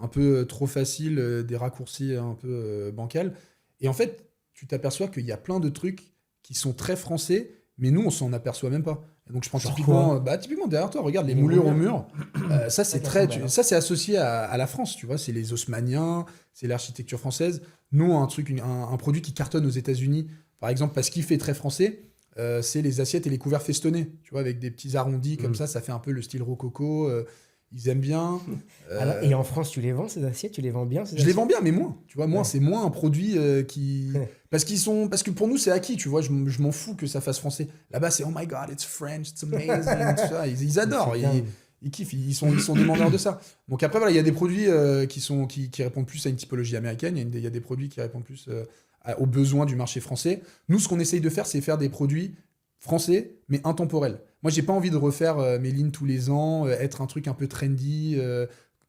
A: un peu trop faciles, des raccourcis un peu bancals. Et en fait, tu t'aperçois qu'il y a plein de trucs qui sont très français, mais nous, on s'en aperçoit même pas. Et donc, je prends typiquement derrière toi, regarde les moulures au mur. Ça, c'est ça, c'est associé à la France, tu vois. C'est les Haussmanniens, c'est l'architecture française. Nous, un produit qui cartonne aux États-Unis, par exemple, parce qu'il fait très français, c'est les assiettes et les couverts festonnés, tu vois, avec des petits arrondis comme ça fait un peu le style rococo. ils aiment bien.
B: Alors, et en France, tu les vends ces assiettes? Tu les vends bien ces
A: Je les
B: assiettes?
A: vends bien, mais moins. Tu vois, moins,
B: Ouais.
A: c'est moins un produit qui. Parce que pour nous, c'est acquis, tu vois. Je m'en fous que ça fasse français. Là-bas, c'est oh my god, it's French, it's amazing. Tout ça. Ils adorent.
B: C'est dingue.
A: Ils kiffent. Ils sont demandeurs de ça. Donc après, voilà, il y a des produits qui répondent plus à une typologie américaine. Il y a des produits qui répondent plus aux besoins du marché français. Nous, ce qu'on essaye de faire, c'est faire des produits français, mais intemporels. Moi, j'ai pas envie de refaire mes lignes tous les ans, être un truc un peu trendy.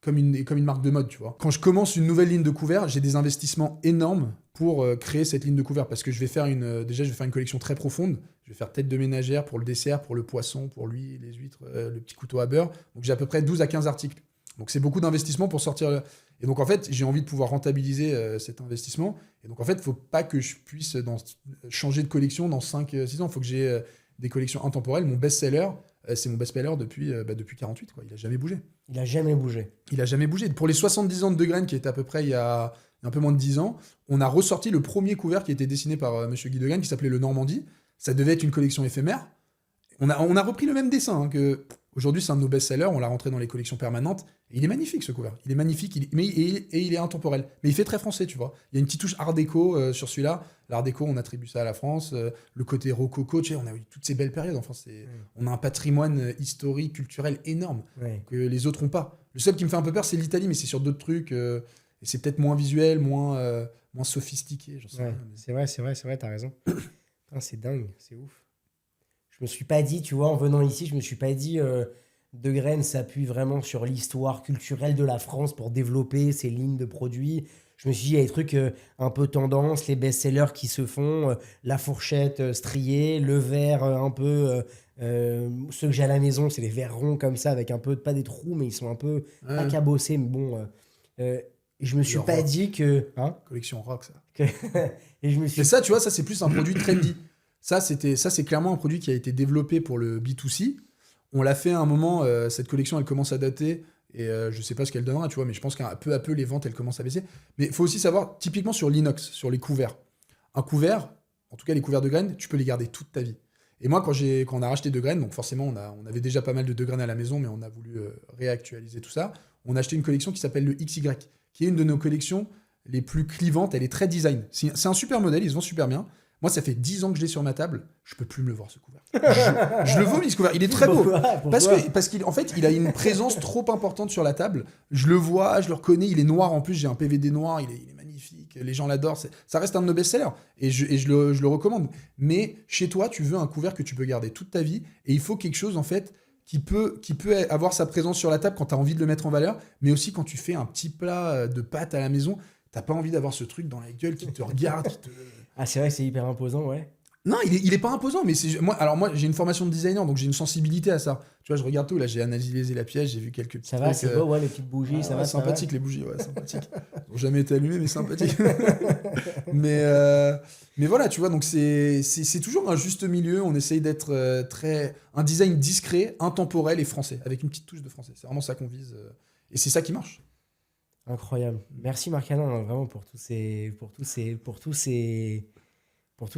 A: Comme une marque de mode, tu vois. Quand je commence une nouvelle ligne de couvert, j'ai des investissements énormes pour créer cette ligne de couvert parce que je vais faire une collection très profonde. Je vais faire tête de ménagère pour le dessert, pour le poisson, pour l'huile, les huîtres, le petit couteau à beurre. Donc j'ai à peu près 12 à 15 articles. Donc c'est beaucoup d'investissement pour sortir. Et donc en fait, j'ai envie de pouvoir rentabiliser cet investissement. Et donc en fait, il ne faut pas que je puisse changer de collection dans 5-6 ans. Il faut que j'ai des collections intemporelles. Mon best-seller, c'est mon best-seller depuis 48, quoi. Il n'a jamais bougé.
B: Il a jamais bougé.
A: Il a jamais bougé. Pour les 70 ans de De Graine, qui était à peu près il y a un peu moins de 10 ans, on a ressorti le premier couvert qui était dessiné par Monsieur Guy De Graine, qui s'appelait le Normandie. Ça devait être une collection éphémère. On a repris le même dessin. Aujourd'hui, c'est un de nos best-sellers. On l'a rentré dans les collections permanentes. Et il est magnifique, ce couvert. Il est magnifique. Il est intemporel. Mais il fait très français, tu vois. Il y a une petite touche art déco sur celui-là. L'art déco, on attribue ça à la France. Le côté rococo, tu sais, on a eu toutes ces belles périodes. Enfin, on a un patrimoine historique, culturel énorme que les autres n'ont pas. Le seul qui me fait un peu peur, c'est l'Italie, mais c'est sur d'autres trucs. Et c'est peut-être moins visuel, moins sophistiqué. J'en sais rien, mais...
B: C'est vrai, t'as raison. Putain, c'est dingue, c'est ouf. Je me suis pas dit, tu vois, en venant ici, je me suis pas dit De Graine s'appuie vraiment sur l'histoire culturelle de la France pour développer ses lignes de produits. Je me suis dit, il y a des trucs un peu tendance, les best-sellers qui se font, la fourchette striée, le verre un peu... ceux que j'ai à la maison, c'est les verres ronds comme ça, avec un peu, pas des trous, mais ils sont un peu pas cabossés, mais bon... je me suis pas
A: rock.
B: dit que... Hein
A: Collection rock, ça.
B: Et je me suis...
A: Mais ça, tu vois, ça, c'est plus un produit trendy. Ça, c'est clairement un produit qui a été développé pour le B2C. On l'a fait à un moment, cette collection, elle commence à dater, et je sais pas ce qu'elle donnera, tu vois, mais je pense qu'à peu à peu, les ventes, elles commencent à baisser. Mais il faut aussi savoir, typiquement sur l'inox, sur les couverts. Un couvert, en tout cas les couverts De Graine, tu peux les garder toute ta vie. Et moi, quand on a racheté De Graine, donc forcément, on avait déjà pas mal de Graine à la maison, mais on a voulu réactualiser tout ça. On a acheté une collection qui s'appelle le XY, qui est une de nos collections les plus clivantes. Elle est très design. C'est un super modèle, ils se vendent super bien. Moi, ça fait 10 ans que je l'ai sur ma table. Je peux plus me le voir, ce couvert. Je le vomis, ce couvert. Il est très beau.
B: Pourquoi
A: Parce qu'en fait, il a une présence trop importante sur la table. Je le vois, je le reconnais. Il est noir en plus. J'ai un PVD noir. Il est magnifique. Les gens l'adorent. Ça reste un de nos best-sellers. Et je le recommande. Mais chez toi, tu veux un couvert que tu peux garder toute ta vie. Et il faut quelque chose, en fait, qui peut avoir sa présence sur la table quand tu as envie de le mettre en valeur. Mais aussi quand tu fais un petit plat de pâtes à la maison. T'as pas envie d'avoir ce truc dans la gueule qui te regarde,
B: Ah, c'est vrai que c'est hyper imposant, ouais.
A: Non, il est pas imposant, mais moi j'ai une formation de designer, donc j'ai une sensibilité à ça. Tu vois, je regarde tout, là j'ai analysé la pièce, j'ai vu quelques petits
B: Ça
A: trucs.
B: va, c'est beau, ouais, les petites bougies, ça va.
A: Sympathique, les bougies, ouais, sympathique. Ils n'ont jamais été allumées, mais sympathique. mais voilà, tu vois, donc c'est toujours un juste milieu. On essaye d'être un design discret, intemporel et français, avec une petite touche de français. C'est vraiment ça qu'on vise, et c'est ça qui marche.
B: Incroyable. Merci Marc-Alain, vraiment pour toutes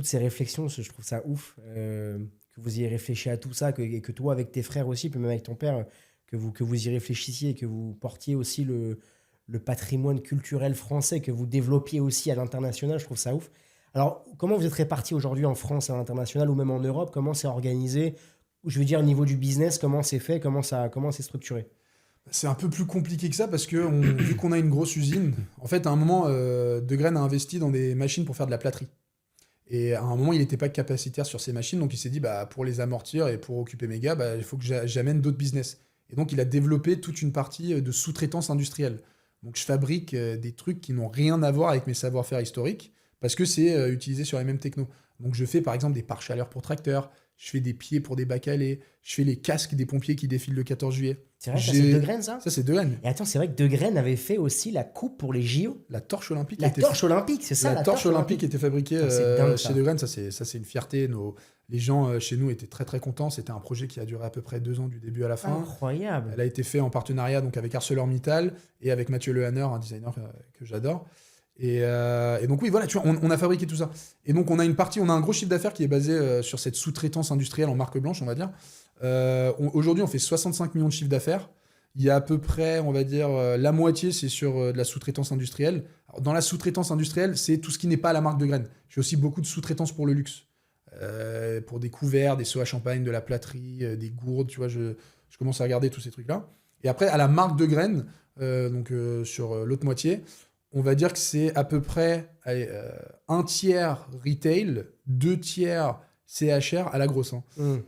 B: ces réflexions. Je trouve ça ouf que vous ayez réfléchi à tout ça, et que toi, avec tes frères aussi, puis même avec ton père, que vous y réfléchissiez et que vous portiez aussi le patrimoine culturel français, que vous développiez aussi à l'international. Je trouve ça ouf. Alors, comment vous êtes répartis aujourd'hui en France et à l'international ou même en Europe? Comment c'est organisé? Je veux dire, au niveau du business, comment c'est fait? Comment c'est structuré?
A: C'est un peu plus compliqué que ça parce que vu qu'on a une grosse usine, en fait, à un moment, De Graine a investi dans des machines pour faire de la plâtrerie. Et à un moment, il n'était pas capacitaire sur ces machines, donc il s'est dit, pour les amortir et pour occuper mes gars, il faut que j'amène d'autres business. Et donc, il a développé toute une partie de sous-traitance industrielle. Donc, je fabrique des trucs qui n'ont rien à voir avec mes savoir-faire historiques parce que c'est utilisé sur les mêmes technos. Donc, je fais par exemple des pare-chaleurs pour tracteurs, je fais des pieds pour des bacs à lait, je fais les casques des pompiers qui défilent le 14 juillet.
B: C'est vrai, ça c'est De Graine, ça?
A: Ça, c'est De Graine.
B: Et attends, c'est vrai que De Graine avait fait aussi la coupe pour les JO.
A: La torche olympique.
B: La torche olympique, c'est ça?
A: La torche olympique était fabriquée
B: dingue,
A: chez De Graine. Ça, c'est une fierté. Les gens chez nous étaient très, très contents. C'était un projet qui a duré à peu près 2 ans du début à la fin.
B: Incroyable.
A: Elle a été faite en partenariat donc, avec ArcelorMittal et avec Mathieu Lehanner, un designer que j'adore. Et donc oui, voilà, tu vois, on a fabriqué tout ça. Et donc on a un gros chiffre d'affaires qui est basé sur cette sous-traitance industrielle en marque blanche, on va dire. Aujourd'hui, on fait 65 millions de chiffre d'affaires. il y a à peu près, on va dire, la moitié, c'est sur de la sous-traitance industrielle. Alors, dans la sous-traitance industrielle, c'est tout ce qui n'est pas la marque de graines. J'ai aussi beaucoup de sous-traitance pour le luxe. Pour des couverts, des seaux à champagne, de la plâterie, des gourdes, tu vois, je commence à regarder tous ces trucs-là. Et après, à la marque de graines, sur l'autre moitié, on va dire que c'est à peu près un tiers retail, 2 tiers CHR à la grosse. Hein.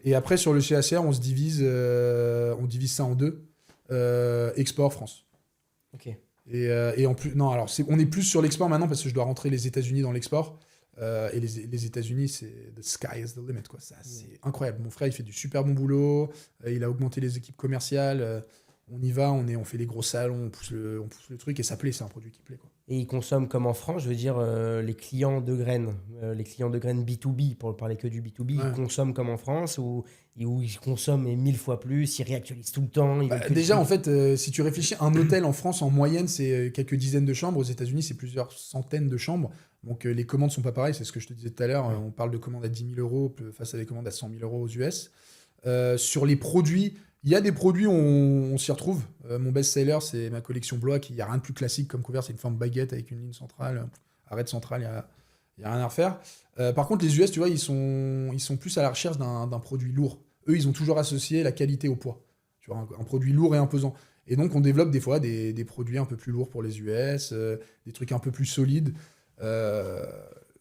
A: Et après, sur le CHR, on divise ça en deux. Export France.
B: Ok.
A: Et en plus, non, alors on est plus sur l'export maintenant parce que je dois rentrer les États-Unis dans l'export. Et les États-Unis, c'est the sky is the limit, quoi. Ça, c'est incroyable. Mon frère, il fait du super bon boulot. Il a augmenté les équipes commerciales. On y va, on fait les gros salons, on pousse le truc et ça plaît. C'est un produit qui plaît, quoi.
B: Et ils consomment comme en France, je veux dire, les clients de graines B2B, pour parler que du B2B, ils consomment comme en France où ils consomment 1000 fois plus, ils réactualisent tout le temps.
A: Déjà, en fait, si tu réfléchis, un hôtel en France, en moyenne, c'est quelques dizaines de chambres. Aux États-Unis, c'est plusieurs centaines de chambres. Donc, les commandes sont pas pareilles. C'est ce que je te disais tout à l'heure. On parle de commandes à 10 000 € face à des commandes à 100 000 € aux US. Sur les produits, il y a des produits, on s'y retrouve. Mon best-seller, c'est ma collection Blois, il n'y a rien de plus classique comme couvert. C'est une forme baguette avec une ligne centrale, arête centrale, il n'y a rien à refaire. Par contre, les US, tu vois, ils sont plus à la recherche d'un produit lourd. Eux, ils ont toujours associé la qualité au poids. Tu vois, un produit lourd et imposant. Et donc, on développe des fois des produits un peu plus lourds pour les US, des trucs un peu plus solides.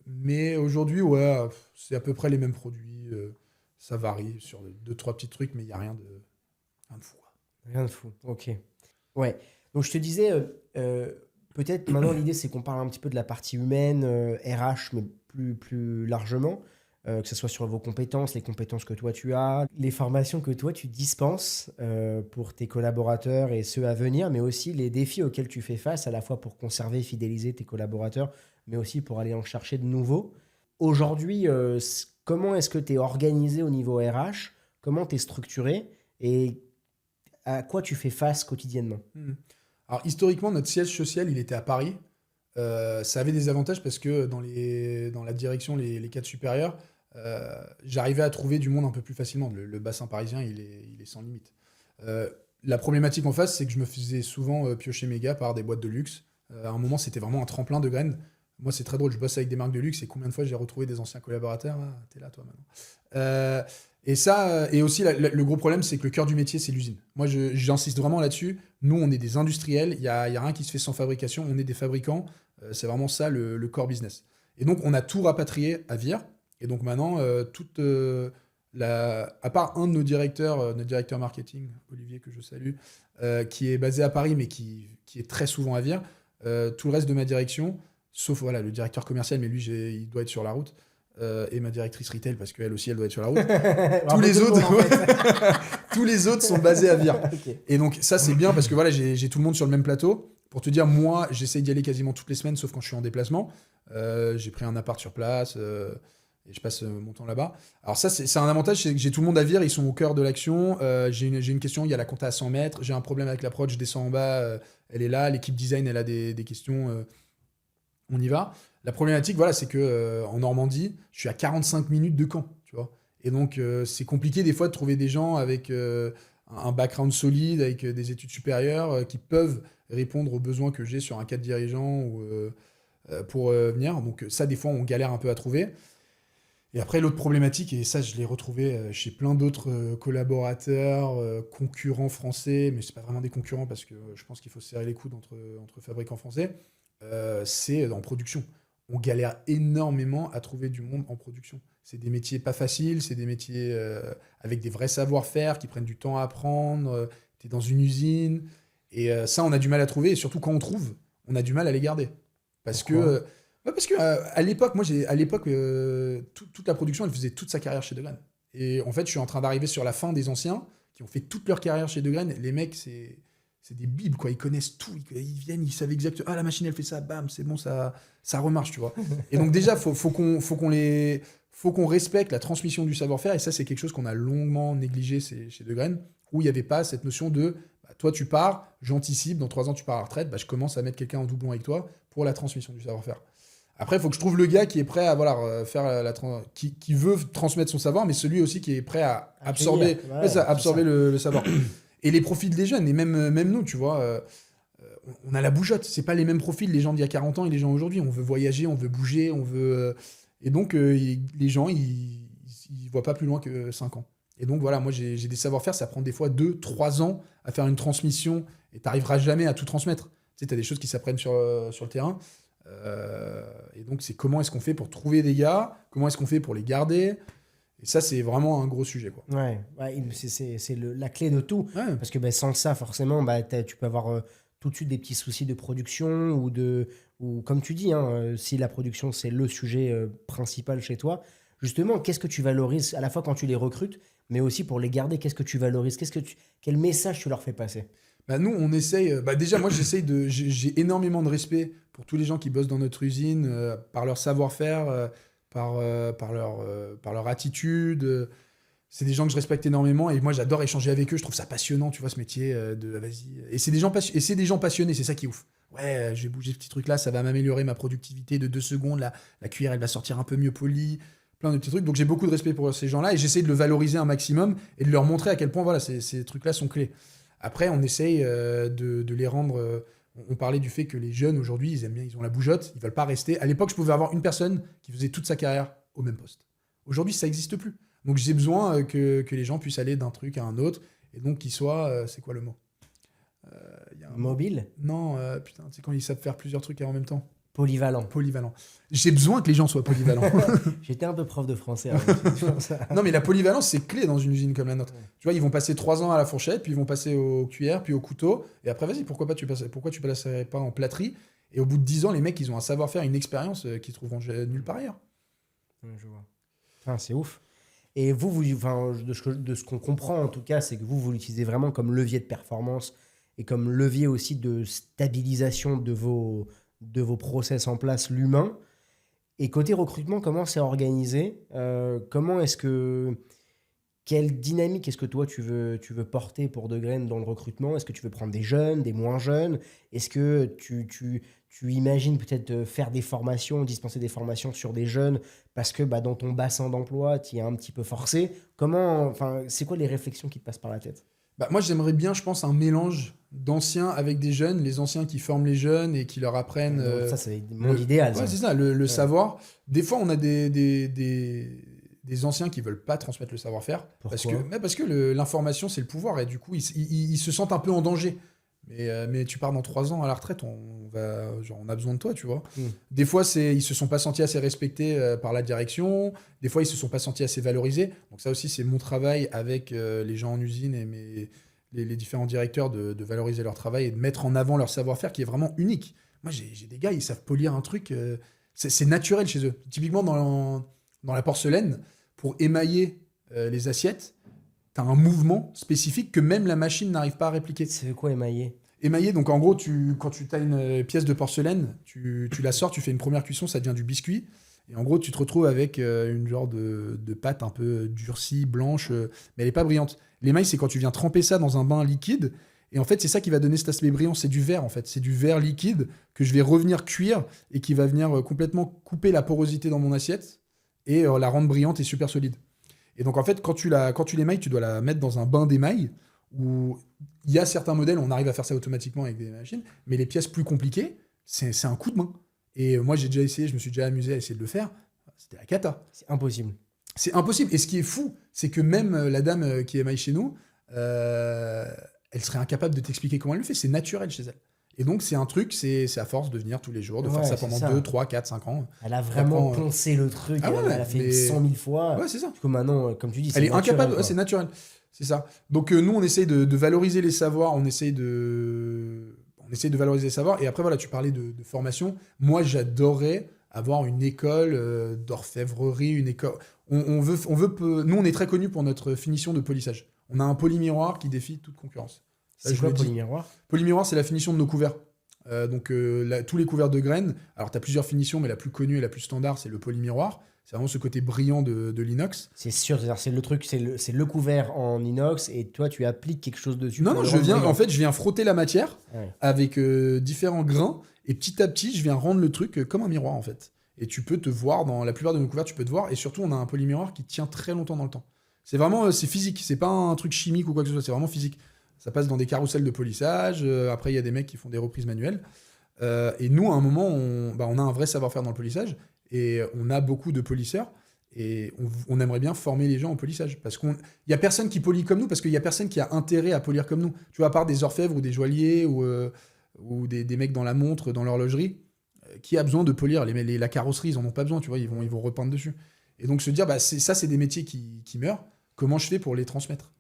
A: Mais aujourd'hui, ouais, c'est à peu près les mêmes produits. Ça varie sur 2-3 petits trucs, mais il n'y a rien de fou.
B: Rien de fou, ok. Ouais, donc je te disais, peut-être maintenant l'idée c'est qu'on parle un petit peu de la partie humaine, RH, mais plus largement, que ce soit sur vos compétences, les compétences que toi tu as, les formations que toi tu dispenses pour tes collaborateurs et ceux à venir, mais aussi les défis auxquels tu fais face, à la fois pour conserver et fidéliser tes collaborateurs, mais aussi pour aller en chercher de nouveaux. Aujourd'hui, comment est-ce que tu es organisé au niveau RH? Comment tu es structuré? Et à quoi tu fais face quotidiennement?
A: Alors, historiquement, notre siège social, il était à Paris. Ça avait des avantages parce que dans la direction, les cadres supérieurs, j'arrivais à trouver du monde un peu plus facilement. Le bassin parisien, il est sans limite. La problématique en face, c'est que je me faisais souvent piocher mes gars par des boîtes de luxe. À un moment, c'était vraiment un tremplin de graines. Moi, c'est très drôle, je bosse avec des marques de luxe et combien de fois j'ai retrouvé des anciens collaborateurs. Ah, t'es là, toi, maintenant. Et ça, et aussi, le gros problème, c'est que le cœur du métier, c'est l'usine. Moi, j'insiste vraiment là-dessus. Nous, on est des industriels. Il y a rien qui se fait sans fabrication. On est des fabricants. C'est vraiment ça, le core business. Et donc, on a tout rapatrié à Vire. Et donc, maintenant, à part un de nos directeurs, notre directeur marketing, Olivier, que je salue, qui est basé à Paris, mais qui est très souvent à Vire, tout le reste de ma direction, sauf voilà, le directeur commercial, mais lui, il doit être sur la route. Et ma directrice retail, parce qu'elle aussi, elle doit être sur la route. Tous les autres sont basés à Vire. Okay. Et donc, ça, c'est bien parce que voilà, j'ai tout le monde sur le même plateau. Pour te dire, moi, j'essaye d'y aller quasiment toutes les semaines, sauf quand je suis en déplacement. J'ai pris un appart sur place et je passe mon temps là-bas. Alors ça, c'est un avantage, c'est que j'ai tout le monde à Vire, ils sont au cœur de l'action. J'ai une question, il y a la compta à 100 mètres. J'ai un problème avec la prod, je descends en bas, elle est là. L'équipe design, elle a des questions, on y va. La problématique, voilà, c'est que en Normandie, je suis à 45 minutes de Caen, tu vois. Et donc, c'est compliqué des fois de trouver des gens avec un background solide, avec des études supérieures, qui peuvent répondre aux besoins que j'ai sur un cadre dirigeant ou pour venir. Donc ça, des fois, on galère un peu à trouver. Et après, l'autre problématique, et ça, je l'ai retrouvé chez plein d'autres collaborateurs, concurrents français, mais c'est pas vraiment des concurrents parce que je pense qu'il faut se serrer les coudes entre fabricants français, c'est en production. On galère énormément à trouver du monde en production. C'est des métiers pas faciles, c'est des métiers avec des vrais savoir-faire qui prennent du temps à apprendre. Tu es dans une usine. Et ça, on a du mal à trouver. Et surtout, quand on trouve, on a du mal à les garder. Parce que à l'époque, toute la production, elle faisait toute sa carrière chez De Graines. Et en fait, je suis en train d'arriver sur la fin des anciens qui ont fait toute leur carrière chez De Graines. Les mecs, c'est des bibles, quoi. Ils connaissent tout. Ils viennent, ils savent exactement. Ah, la machine, elle fait ça, bam, c'est bon, ça remarche, tu vois. Et donc, déjà, faut qu'on respecte la transmission du savoir-faire. Et ça, c'est quelque chose qu'on a longuement négligé chez De Graines, où il n'y avait pas cette notion de toi, tu pars, j'anticipe, dans 3 ans, tu pars à la retraite, je commence à mettre quelqu'un en doublon avec toi pour la transmission du savoir-faire. Après, il faut que je trouve le gars qui est prêt à faire qui veut transmettre son savoir, mais celui aussi qui est prêt à absorber le savoir. Et les profils des jeunes, et même nous, tu vois, on a la bougeotte. C'est pas les mêmes profils, les gens d'il y a 40 ans et les gens aujourd'hui. On veut voyager, on veut bouger, on veut... et donc, les gens, ils voient pas plus loin que 5 ans. Et donc, voilà, moi, j'ai des savoir-faire, ça prend des fois 2, 3 ans à faire une transmission, et t'arriveras jamais à tout transmettre. Tu sais, t'as des choses qui s'apprennent sur le terrain. Et donc, c'est comment est-ce qu'on fait pour trouver des gars, comment est-ce qu'on fait pour les garder. Et ça, c'est vraiment un gros sujet, quoi.
B: Ouais, c'est la clé de tout.
A: Ouais.
B: Parce que sans ça, forcément, tu peux avoir tout de suite des petits soucis de production ou comme tu dis, hein, si la production, c'est le sujet principal chez toi, justement, qu'est-ce que tu valorises à la fois quand tu les recrutes, mais aussi pour les garder, qu'est-ce que tu valorises, quel message tu leur fais passer?
A: Bah nous, on essaye. Déjà, moi, j'ai énormément de respect pour tous les gens qui bossent dans notre usine, par leur savoir-faire, par leur attitude. C'est des gens que je respecte énormément et moi, j'adore échanger avec eux. Je trouve ça passionnant, tu vois, ce métier vas-y. Et c'est des gens passionnés, c'est ça qui est ouf. Ouais, je vais bouger ce petit truc-là, ça va m'améliorer ma productivité de 2 secondes. La cuillère, elle va sortir un peu mieux polie. Plein de petits trucs. Donc, j'ai beaucoup de respect pour ces gens-là et j'essaie de le valoriser un maximum et de leur montrer à quel point, voilà, ces trucs-là sont clés. Après, on essaye de les rendre... on parlait du fait que les jeunes, aujourd'hui, ils aiment bien, ils ont la bougeotte, ils veulent pas rester. À l'époque, je pouvais avoir une personne qui faisait toute sa carrière au même poste. Aujourd'hui, ça n'existe plus. Donc, j'ai besoin que les gens puissent aller d'un truc à un autre. Et donc, qu'ils soient... c'est quoi le mot
B: Mobile?
A: Non, putain, c'est quand ils savent faire plusieurs trucs en même temps.
B: Polyvalent.
A: Polyvalent. J'ai besoin que les gens soient polyvalents.
B: J'étais un peu prof de français avant.
A: Non, mais la polyvalence, c'est clé dans une usine comme la nôtre.
B: Ouais.
A: Tu vois, ils vont passer 3 ans à la fourchette, puis ils vont passer aux cuillères, puis au couteau. Et après, vas-y, pourquoi tu passerais pas en plâtrerie? Et au bout de 10 ans, les mecs, ils ont un savoir-faire, une expérience qu'ils trouveront nulle part ailleurs.
B: Ouais, je vois. Enfin, c'est ouf. Et de ce qu'on comprend en tout cas, c'est que vous l'utilisez vraiment comme levier de performance et comme levier aussi de stabilisation de vos process en place, l'humain. Et côté recrutement, comment c'est organisé? Quelle dynamique est-ce que toi tu veux porter pour De Graine dans le recrutement? Est-ce que tu veux prendre des jeunes, des moins jeunes? Est-ce que tu imagines peut-être faire des formations, dispenser des formations sur des jeunes parce que dans ton bassin d'emploi, tu y es un petit peu forcé? C'est quoi les réflexions qui te passent par la tête?
A: Moi, j'aimerais bien, je pense, un mélange d'anciens avec des jeunes, les anciens qui forment les jeunes et qui leur apprennent...
B: Donc ça, c'est le monde idéal.
A: Ouais, c'est ça, le savoir. Des fois, on a des anciens qui veulent pas transmettre le savoir-faire.
B: Pourquoi?
A: Parce que l'information, c'est le pouvoir. Et du coup, ils se sentent un peu en danger. Mais tu pars dans 3 ans à la retraite, on a besoin de toi, tu vois. Des fois, ils se sont pas sentis assez respectés par la direction. Des fois, ils se sont pas sentis assez valorisés. Donc ça aussi, c'est mon travail avec les gens en usine et les différents directeurs de valoriser leur travail et de mettre en avant leur savoir-faire qui est vraiment unique. Moi, j'ai des gars, ils savent polir un truc. C'est naturel chez eux. Typiquement, dans la porcelaine, pour émailler les assiettes, tu as un mouvement spécifique que même la machine n'arrive pas à répliquer.
B: C'est quoi émailler?
A: Émailler, donc en gros, quand tu as une pièce de porcelaine, tu la sors, tu fais une première cuisson, ça devient du biscuit. Et en gros, tu te retrouves avec une genre de pâte un peu durcie, blanche, mais elle n'est pas brillante. L'émail, c'est quand tu viens tremper ça dans un bain liquide. Et en fait, c'est ça qui va donner cet aspect brillant. C'est du verre, en fait. C'est du verre liquide que je vais revenir cuire et qui va venir complètement couper la porosité dans mon assiette et la rendre brillante et super solide. Et donc, en fait, quand tu l'émailles, tu dois la mettre dans un bain d'émail où il y a certains modèles, on arrive à faire ça automatiquement avec des machines, mais les pièces plus compliquées, c'est un coup de main. Et moi, j'ai déjà essayé, je me suis déjà amusé à essayer de le faire. C'était la cata.
B: C'est impossible.
A: C'est impossible. Et ce qui est fou, c'est que même la dame qui émaille chez nous, elle serait incapable de t'expliquer comment elle le fait. C'est naturel chez elle. Et donc, c'est un truc, c'est à force de venir tous les jours, de faire ça pendant 2, 3, 4, 5 ans.
B: Elle a vraiment poncé le truc, elle a fait 100 000 fois.
A: Ouais, c'est ça.
B: Du coup, maintenant, comme tu dis,
A: elle est incapable, c'est naturel. C'est ça. Donc, nous, on essaye de valoriser les savoirs, on essaye de valoriser les savoirs. Et après, voilà, tu parlais de formation. Moi, j'adorerais avoir une école d'orfèvrerie, une école... Nous, on est très connus pour notre finition de polissage. On a un polymiroir qui défie toute concurrence.
B: C'est quoi polymiroir?
A: Polymiroir, c'est la finition de nos couverts. Tous les couverts de graines, alors tu as plusieurs finitions, mais la plus connue et la plus standard, c'est le polymiroir. C'est vraiment ce côté brillant de l'inox.
B: C'est sûr, c'est le truc, c'est le couvert en inox et toi, tu appliques quelque chose dessus.
A: Non, je viens frotter la matière avec différents grains et petit à petit, je viens rendre le truc comme un miroir en fait. Et tu peux te voir, dans la plupart de nos couverts, tu peux te voir et surtout, on a un polymiroir qui tient très longtemps dans le temps. C'est vraiment, c'est physique, c'est pas un truc chimique ou quoi que ce soit, c'est vraiment physique. ça passe dans des carousels de polissage. Après, il y a des mecs qui font des reprises manuelles. Et nous, à un moment, on a un vrai savoir-faire dans le polissage et on a beaucoup de polisseurs et on aimerait bien former les gens au polissage parce qu'il n'y a personne qui polit comme nous parce qu'il n'y a personne qui a intérêt à polir comme nous. Tu vois, à part des orfèvres ou des joailliers ou des mecs dans la montre, dans l'horlogerie, qui a besoin de polir la carrosserie, ils en ont pas besoin, tu vois, ils vont repeindre dessus. Et donc se dire, c'est des métiers qui meurent, comment je fais pour les transmettre?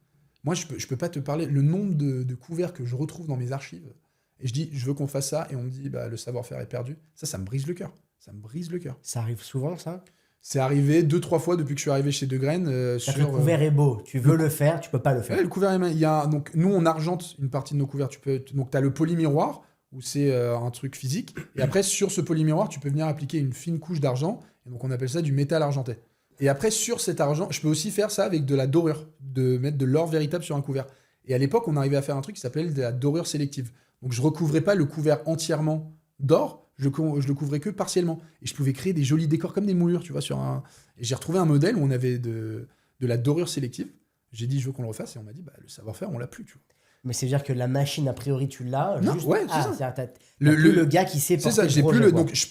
A: Moi, je peux pas te parler, le nombre de couverts que je retrouve dans mes archives, et je dis, je veux qu'on fasse ça, et on me dit, le savoir-faire est perdu. Ça me brise le cœur. Ça me brise le cœur.
B: Ça arrive souvent, ça?
A: C'est arrivé 2-3 fois depuis que je suis arrivé chez De Graine.
B: Le couvert est beau, tu veux le faire, tu peux pas le faire.
A: Ouais, le couvert est donc nous, on argente une partie de nos couverts. Donc, tu as le polymiroir, où c'est un truc physique, et après, sur ce polymiroir, tu peux venir appliquer une fine couche d'argent, et donc on appelle ça du métal argenté. Et après, sur cet argent, je peux aussi faire ça avec de la dorure, de mettre de l'or véritable sur un couvert. Et à l'époque, on arrivait à faire un truc qui s'appelait de la dorure sélective. Donc, je recouvrais pas le couvert entièrement d'or, je le couvrais que partiellement. Et je pouvais créer des jolis décors comme des moulures, tu vois, Et j'ai retrouvé un modèle où on avait de la dorure sélective. J'ai dit, je veux qu'on le refasse, et on m'a dit, le savoir-faire, on l'a plus, tu vois.
B: Mais c'est dire que la machine, a priori, tu l'as.
A: Non,
B: juste...
A: ouais, c'est ça.
B: T'as plus le gars qui sait porter
A: c'est ça, j'ai
B: projet,
A: plus
B: quoi.
A: donc je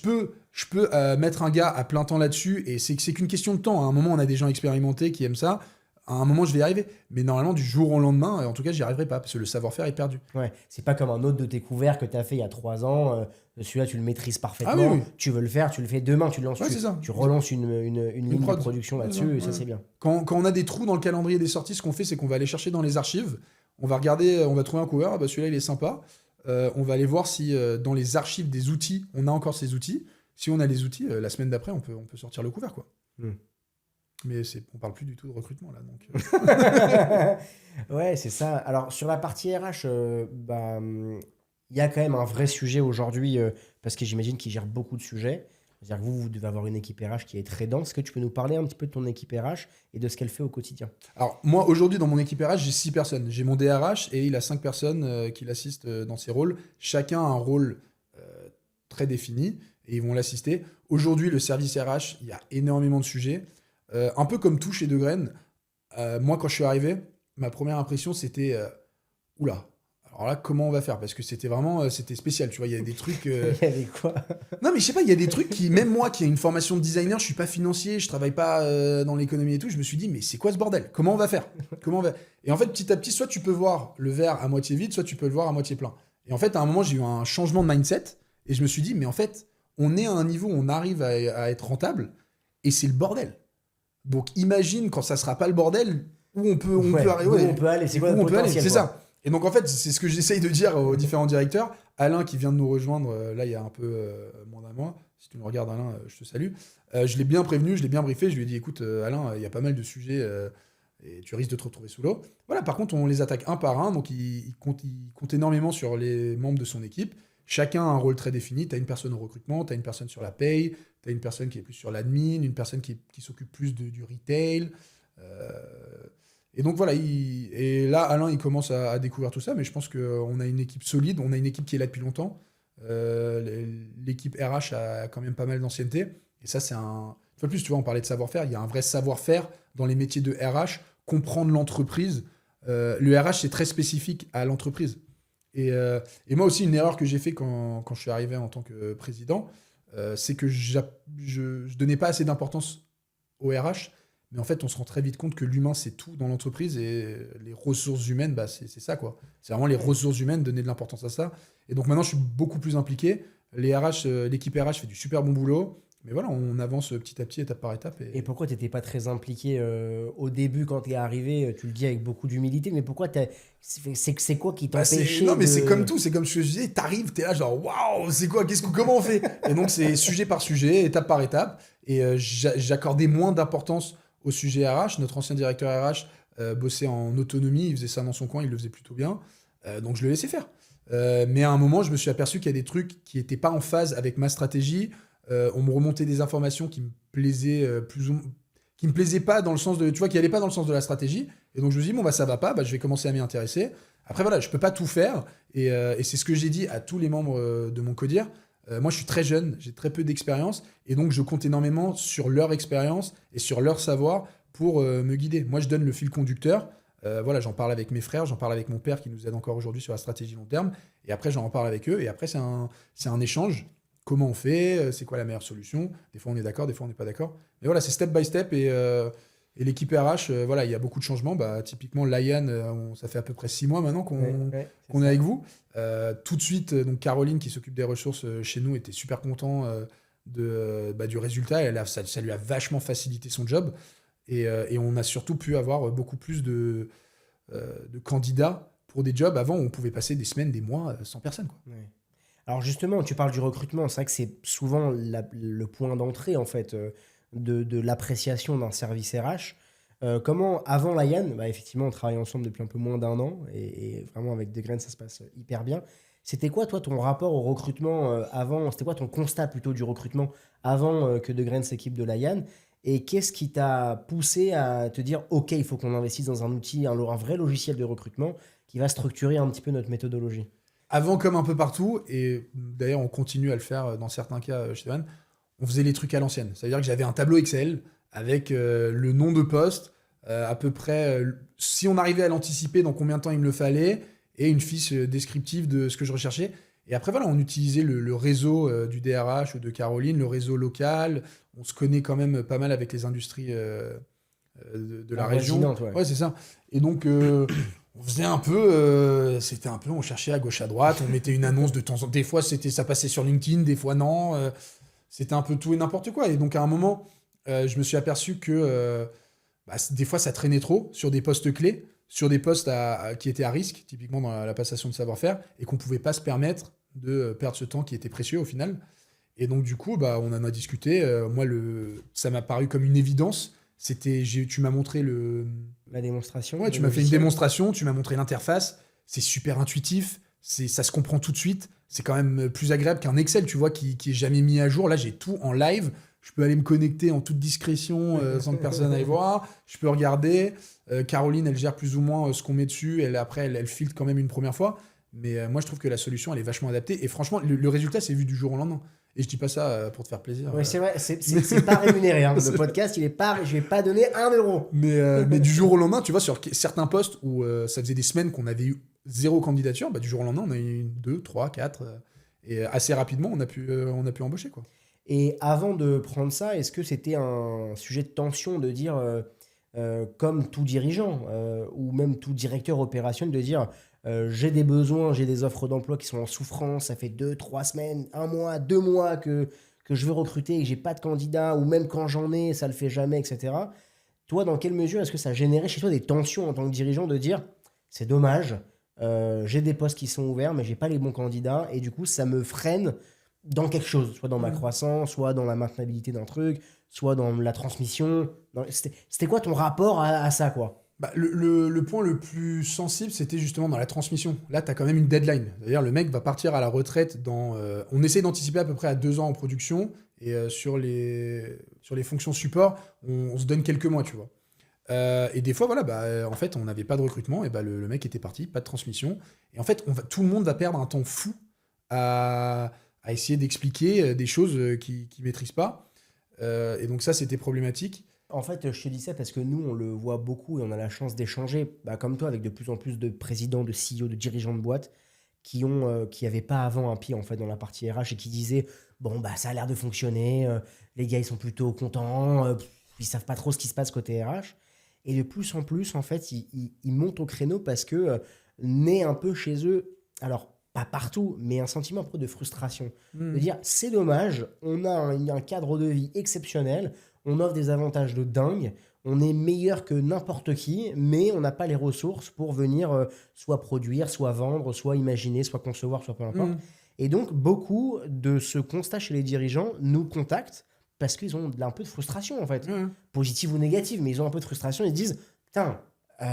A: peux mettre un gars à plein temps là-dessus, et c'est qu'une question de temps. À un moment, on a des gens expérimentés qui aiment ça. À un moment, je vais y arriver. Mais normalement, du jour au lendemain, en tout cas, j'y arriverai pas, parce que le savoir-faire est perdu.
B: Ouais, c'est pas comme un autre de tes couverts que tu as fait il y a 3 ans. Celui-là, tu le maîtrises parfaitement.
A: Ah oui.
B: Tu veux le faire, tu le fais demain, tu le lances.
A: Ouais, c'est ça.
B: Tu relances une ligne de production là-dessus,
A: Ouais.
B: et ça, c'est bien.
A: Quand on a des trous dans le calendrier des sorties, ce qu'on fait, c'est qu'on va aller chercher dans les archives. On va regarder, on va trouver un cover. Celui-là, il est sympa. On va aller voir si dans les archives des outils, on a encore ces outils. Si on a les outils, la semaine d'après, on peut sortir le couvert, quoi. Mais on parle plus du tout de recrutement, là. Donc,
B: Ouais, c'est ça. Alors, sur la partie RH, il y a quand même un vrai sujet aujourd'hui, parce que j'imagine qu'ils gèrent beaucoup de sujets. C'est-à-dire que vous devez avoir une équipe RH qui est très dense. Est-ce que tu peux nous parler un petit peu de ton équipe RH et de ce qu'elle fait au quotidien?
A: Alors, moi, aujourd'hui, dans mon équipe RH, j'ai 6 personnes. J'ai mon DRH et il a 5 personnes qui l'assistent dans ses rôles. Chacun a un rôle très défini et ils vont l'assister. Aujourd'hui, le service RH, il y a énormément de sujets. Un peu comme tout chez De Graine. Moi, quand je suis arrivé, ma première impression, c'était oula. Alors là, comment on va faire? Parce que c'était vraiment spécial, tu vois, il y a des trucs...
B: Il y avait quoi?
A: Non, mais je sais pas, il y a des trucs qui, même moi qui ai une formation de designer, je suis pas financier, je travaille pas dans l'économie et tout, je me suis dit, mais c'est quoi ce bordel? Comment on va faire? Et en fait, petit à petit, soit tu peux voir le verre à moitié vide, soit tu peux le voir à moitié plein. Et en fait, à un moment, j'ai eu un changement de mindset, et je me suis dit, mais en fait, on est à un niveau où on arrive à être rentable, et c'est le bordel. Donc imagine quand ça sera pas le bordel, où on peut arriver.
B: Où on peut aller, c'est quoi le potentiel,
A: c'est
B: quoi.
A: ça. Et donc, en fait, c'est ce que j'essaye de dire aux différents directeurs. Alain, qui vient de nous rejoindre, là, il y a un peu moins d'un mois. Si tu me regardes, Alain, je te salue. Je l'ai bien prévenu, je l'ai bien briefé. Je lui ai dit, écoute, Alain, il y a pas mal de sujets et tu risques de te retrouver sous l'eau. Voilà, par contre, on les attaque un par un. Donc, il compte énormément sur les membres de son équipe. Chacun a un rôle très défini. Tu as une personne au recrutement, tu as une personne sur la paye, tu as une personne qui est plus sur l'admin, une personne qui s'occupe plus du retail. Et donc voilà, et là, Alain, il commence à découvrir tout ça, mais je pense qu'on a une équipe solide, on a une équipe qui est là depuis longtemps. L'équipe RH a quand même pas mal d'ancienneté. Et ça, c'est un... Une fois de plus, tu vois, on parlait de savoir-faire, il y a un vrai savoir-faire dans les métiers de RH, comprendre l'entreprise. Le RH, c'est très spécifique à l'entreprise. Et moi aussi, une erreur que j'ai fait quand je suis arrivé en tant que président, c'est que je donnais pas assez d'importance au RH. Mais en fait, on se rend très vite compte que l'humain, c'est tout dans l'entreprise et les ressources humaines, c'est ça, quoi. C'est vraiment les ressources humaines, donner de l'importance à ça. Et donc maintenant, je suis beaucoup plus impliqué. L'équipe RH fait du super bon boulot. Mais voilà, on avance petit à petit, étape par étape.
B: Et pourquoi tu n'étais pas très impliqué au début quand tu es arrivé? Tu le dis avec beaucoup d'humilité, mais pourquoi c'est quoi qui t'empêchait
A: Non, mais c'est comme tout. C'est comme ce que je disais, t'arrives, t'es là genre, waouh, c'est quoi? Comment on fait? Et donc, c'est sujet par sujet, étape par étape. Et j'accordais moins d'importance au sujet RH. Notre ancien directeur RH bossait en autonomie, il faisait ça dans son coin, il le faisait plutôt bien. Donc je le laissais faire. Mais à un moment, je me suis aperçu qu'il y a des trucs qui n'étaient pas en phase avec ma stratégie. On me remontait des informations qui me plaisaient qui me plaisaient pas dans le sens de, tu vois, qui allaient pas dans le sens de la stratégie. Et donc je me suis dit, bon, ça va pas, je vais commencer à m'y intéresser. Après, voilà, je peux pas tout faire. Et c'est ce que j'ai dit à tous les membres de mon CODIR. Moi, je suis très jeune, j'ai très peu d'expérience, et donc je compte énormément sur leur expérience et sur leur savoir pour me guider. Moi, je donne le fil conducteur. Voilà, j'en parle avec mes frères, j'en parle avec mon père qui nous aide encore aujourd'hui sur la stratégie long terme. Et après, j'en parle avec eux. Et après, c'est un échange. Comment on fait? C'est quoi la meilleure solution? Des fois, on est d'accord, des fois, on n'est pas d'accord. Mais voilà, c'est step by step. Et l'équipe RH, voilà, il y a beaucoup de changements. Bah, typiquement, Layan, ça fait à peu près 6 mois maintenant qu'on est avec vous. Tout de suite, donc Caroline, qui s'occupe des ressources chez nous, était super content du résultat. Ça lui a vachement facilité son job. Et on a surtout pu avoir beaucoup plus de candidats pour des jobs. Avant, on pouvait passer des semaines, des mois sans personne, quoi.
B: Ouais. Alors justement, tu parles du recrutement. C'est vrai que c'est souvent le point d'entrée en fait de l'appréciation d'un service RH. Comment, avant la Yann, bah, effectivement, on travaille ensemble depuis un peu moins d'1 an et vraiment avec Degraine, ça se passe hyper bien. C'était quoi, toi, ton rapport au recrutement avant? C'était quoi ton constat plutôt du recrutement avant que Degraine s'équipe de la Yann? Et qu'est-ce qui t'a poussé à te dire, OK, il faut qu'on investisse dans un outil, un vrai logiciel de recrutement qui va structurer un petit peu notre méthodologie?
A: Avant, comme un peu partout, et d'ailleurs, on continue à le faire dans certains cas chez Degraine, on faisait les trucs à l'ancienne. C'est-à-dire que j'avais un tableau Excel avec le nom de poste, à peu près, si on arrivait à l'anticiper, dans combien de temps il me le fallait, et une fiche descriptive de ce que je recherchais. Et après, voilà, on utilisait le réseau du DRH ou de Caroline, le réseau local. On se connaît quand même pas mal avec les industries de la région. Ouais, c'est ça. Et donc, on faisait un peu, on cherchait à gauche, à droite, on mettait une annonce de temps en temps. Des fois, ça passait sur LinkedIn, des fois non. C'était un peu tout et n'importe quoi. Et donc, à un moment, je me suis aperçu que des fois, ça traînait trop sur des postes clés, sur des postes qui étaient à risque, typiquement dans la passation de savoir-faire, et qu'on ne pouvait pas se permettre de perdre ce temps qui était précieux au final. Et donc, du coup, on en a discuté. Moi, ça m'a paru comme une évidence. Tu m'as montré
B: la démonstration.
A: Ouais, tu m'as fait une démonstration, tu m'as montré l'interface. C'est super intuitif, ça se comprend tout de suite. C'est quand même plus agréable qu'un Excel, tu vois, qui est jamais mis à jour. Là, j'ai tout en live. Je peux aller me connecter en toute discrétion sans que personne aille voir. Je peux regarder. Caroline, elle gère plus ou moins ce qu'on met dessus. Après, elle filtre quand même une première fois. Mais moi, je trouve que la solution, elle est vachement adaptée. Et franchement, le résultat, c'est vu du jour au lendemain. Et je dis pas ça pour te faire plaisir.
B: Oui, c'est vrai, c'est pas rémunéré. Hein. Le podcast, je vais pas donner 1 euro.
A: Mais du jour au lendemain, tu vois, sur certains postes où ça faisait des semaines qu'on avait eu 0 candidature, du jour au lendemain, on a eu 2, 3, 4. Et assez rapidement, on a pu embaucher, quoi.
B: Et avant de prendre ça, est-ce que c'était un sujet de tension de dire, comme tout dirigeant ou même tout directeur opérationnel, de dire j'ai des besoins, j'ai des offres d'emploi qui sont en souffrance, ça fait 2, 3 semaines, 1 mois, 2 mois que je veux recruter et que j'ai pas de candidat, ou même quand j'en ai, ça le fait jamais, etc. Toi, dans quelle mesure est-ce que ça générait chez toi des tensions en tant que dirigeant de dire c'est dommage, j'ai des postes qui sont ouverts, mais j'ai pas les bons candidats, et du coup, ça me freine dans quelque chose, soit dans ma croissance, soit dans la maintenabilité d'un truc, soit dans la transmission. C'était quoi ton rapport à ça, quoi?
A: Le point le plus sensible, c'était justement dans la transmission. Là, tu as quand même une deadline. C'est-à-dire, le mec va partir à la retraite on essaie d'anticiper à peu près à 2 ans en production, et sur les fonctions support, on se donne quelques mois, tu vois. Et des fois, voilà, en fait, on n'avait pas de recrutement, et le mec était parti, pas de transmission. Et en fait, tout le monde va perdre un temps fou à essayer d'expliquer des choses qu'ils ne maîtrisent pas. Et donc ça, c'était problématique.
B: En fait, je te dis ça parce que nous, on le voit beaucoup et on a la chance d'échanger, comme toi, avec de plus en plus de présidents, de CEO, de dirigeants de boîtes qui n'avaient pas avant un pied en fait, dans la partie RH et qui disaient bon, ça a l'air de fonctionner, les gars, ils sont plutôt contents, ils savent pas trop ce qui se passe côté RH. Et de plus en plus, en fait, ils montent au créneau parce que naît un peu chez eux, alors pas partout, mais un sentiment un peu de frustration. De dire, c'est dommage, on a un cadre de vie exceptionnel, on offre des avantages de dingue, on est meilleur que n'importe qui, mais on n'a pas les ressources pour venir soit produire, soit vendre, soit imaginer, soit concevoir, soit peu importe. Et donc, beaucoup de ce constat chez les dirigeants nous contactent parce qu'ils ont un peu de frustration, en fait. Positive ou négative, mais ils ont un peu de frustration. Ils se disent, putain,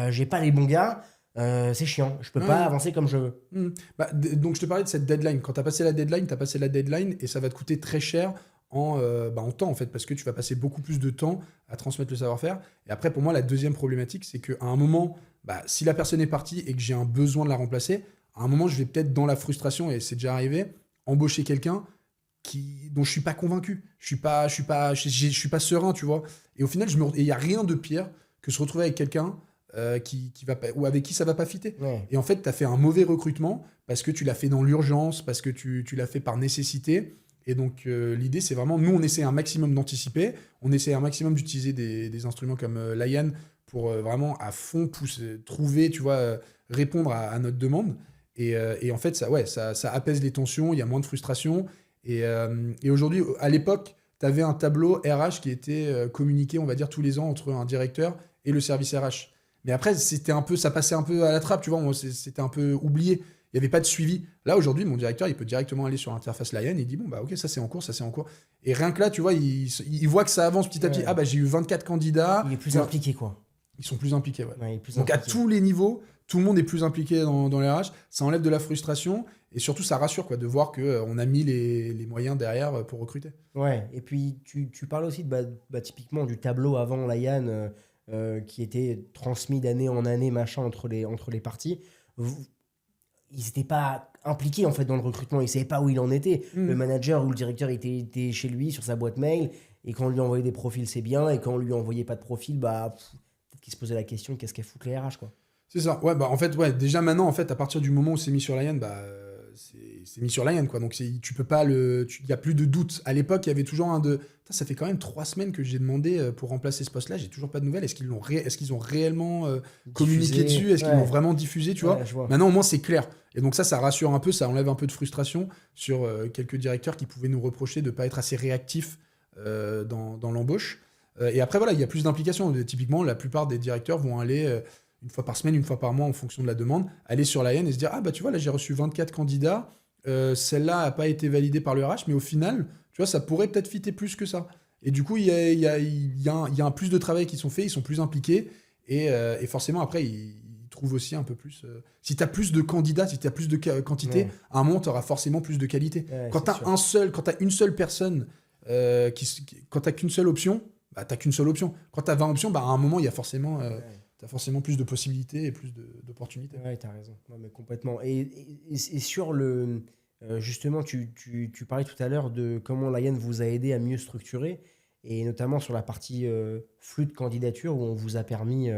B: j'ai pas les bons gars, c'est chiant, je peux pas avancer comme je veux.
A: Donc, je te parlais de cette deadline. Quand tu as passé la deadline, et ça va te coûter très cher en temps, en fait, parce que tu vas passer beaucoup plus de temps à transmettre le savoir-faire. Et après, pour moi, la deuxième problématique, c'est qu'à un moment, si la personne est partie et que j'ai un besoin de la remplacer, à un moment, je vais peut-être, dans la frustration, et c'est déjà arrivé, embaucher quelqu'un dont je suis pas convaincu. Je suis pas serein, tu vois. Et au final, il n'y a rien de pire que se retrouver avec quelqu'un ou avec qui ça va pas fitter.
B: Ouais.
A: Et en fait, tu as fait un mauvais recrutement parce que tu l'as fait dans l'urgence, parce que tu l'as fait par nécessité. Et donc, l'idée, c'est vraiment, nous, on essaie un maximum d'anticiper, on essaie un maximum d'utiliser des instruments comme Lion pour vraiment à fond trouver, tu vois, répondre à notre demande. Et en fait, ça apaise les tensions, il y a moins de frustration. Et aujourd'hui, à l'époque, tu avais un tableau RH qui était communiqué, on va dire, tous les ans entre un directeur et le service RH. Mais après, ça passait un peu à la trappe, tu vois, c'était un peu oublié. Il n'y avait pas de suivi. Là, aujourd'hui, mon directeur, il peut directement aller sur l'interface Lion et il dit, bon, bah ok, ça c'est en cours, ça c'est en cours. Et rien que là, tu vois, il voit que ça avance petit à petit.
B: Ouais.
A: Ah bah j'ai eu 24 candidats.
B: Il est plus impliqué, quoi.
A: Ils sont plus impliqués, ouais.
B: Ouais, il est plus
A: Donc à
B: impliqué.
A: tous les niveaux, tout le monde est plus impliqué dans les RH. Ça enlève de la frustration et surtout ça rassure quoi, de voir qu'on a mis les moyens derrière pour recruter.
B: Ouais, et puis tu parles aussi typiquement du tableau avant Lion qui était transmis d'année en année, machin, entre les parties. Ils n'étaient pas impliqués en fait dans le recrutement, ils ne savaient pas où il en était. Le manager ou le directeur était chez lui, sur sa boîte mail, et quand on lui envoyait des profils, c'est bien, et quand on lui envoyait pas de profil, peut-être qu'il se posait la question, qu'est-ce qu'elles foutent les RH, quoi.
A: C'est ça. Ouais, bah en fait, ouais, déjà maintenant, en fait, à partir du moment où c'est mis sur Lion, c'est mis sur Lion, quoi. Donc tu peux pas il y a plus de doute. À l'époque, il y avait toujours Putain, ça fait quand même 3 semaines que j'ai demandé pour remplacer ce poste-là. J'ai toujours pas de nouvelles. Est-ce qu'ils ont réellement communiqué
B: Diffusé.
A: dessus? Est-ce qu'ils
B: Ouais.
A: l'ont vraiment diffusé, tu vois?
B: Ouais, je vois.
A: Maintenant, au moins, c'est clair. Et donc ça rassure un peu, ça enlève un peu de frustration sur quelques directeurs qui pouvaient nous reprocher de pas être assez réactifs dans l'embauche. Et après, voilà, il y a plus d'implication. Typiquement, la plupart des directeurs vont aller une fois par semaine, une fois par mois, en fonction de la demande, aller sur Lion et se dire, ah bah tu vois, là j'ai reçu 24 candidats, celle-là n'a pas été validée par le RH, mais au final, tu vois, ça pourrait peut-être fitter plus que ça. Et du coup, il y a un plus de travail qui sont faits, ils sont plus impliqués, et forcément, après, ils trouvent aussi un peu plus... si tu as plus de candidats, si tu as plus de quantité,
B: Ouais.
A: à un moment, tu auras forcément plus de qualité.
B: Ouais,
A: Quand
B: c'est
A: tu
B: sûr.
A: as une seule personne, quand tu n'as qu'une seule option, bah, tu n'as qu'une seule option. Quand tu as 20 options, bah, à un moment, il y a forcément...
B: Ouais.
A: tu as forcément plus de possibilités et plus d'opportunités.
B: Ouais, t'as raison. Non, mais complètement. Et sur justement, tu parlais tout à l'heure de comment Lion vous a aidé à mieux structurer, et notamment sur la partie flux de candidature, où on vous a permis,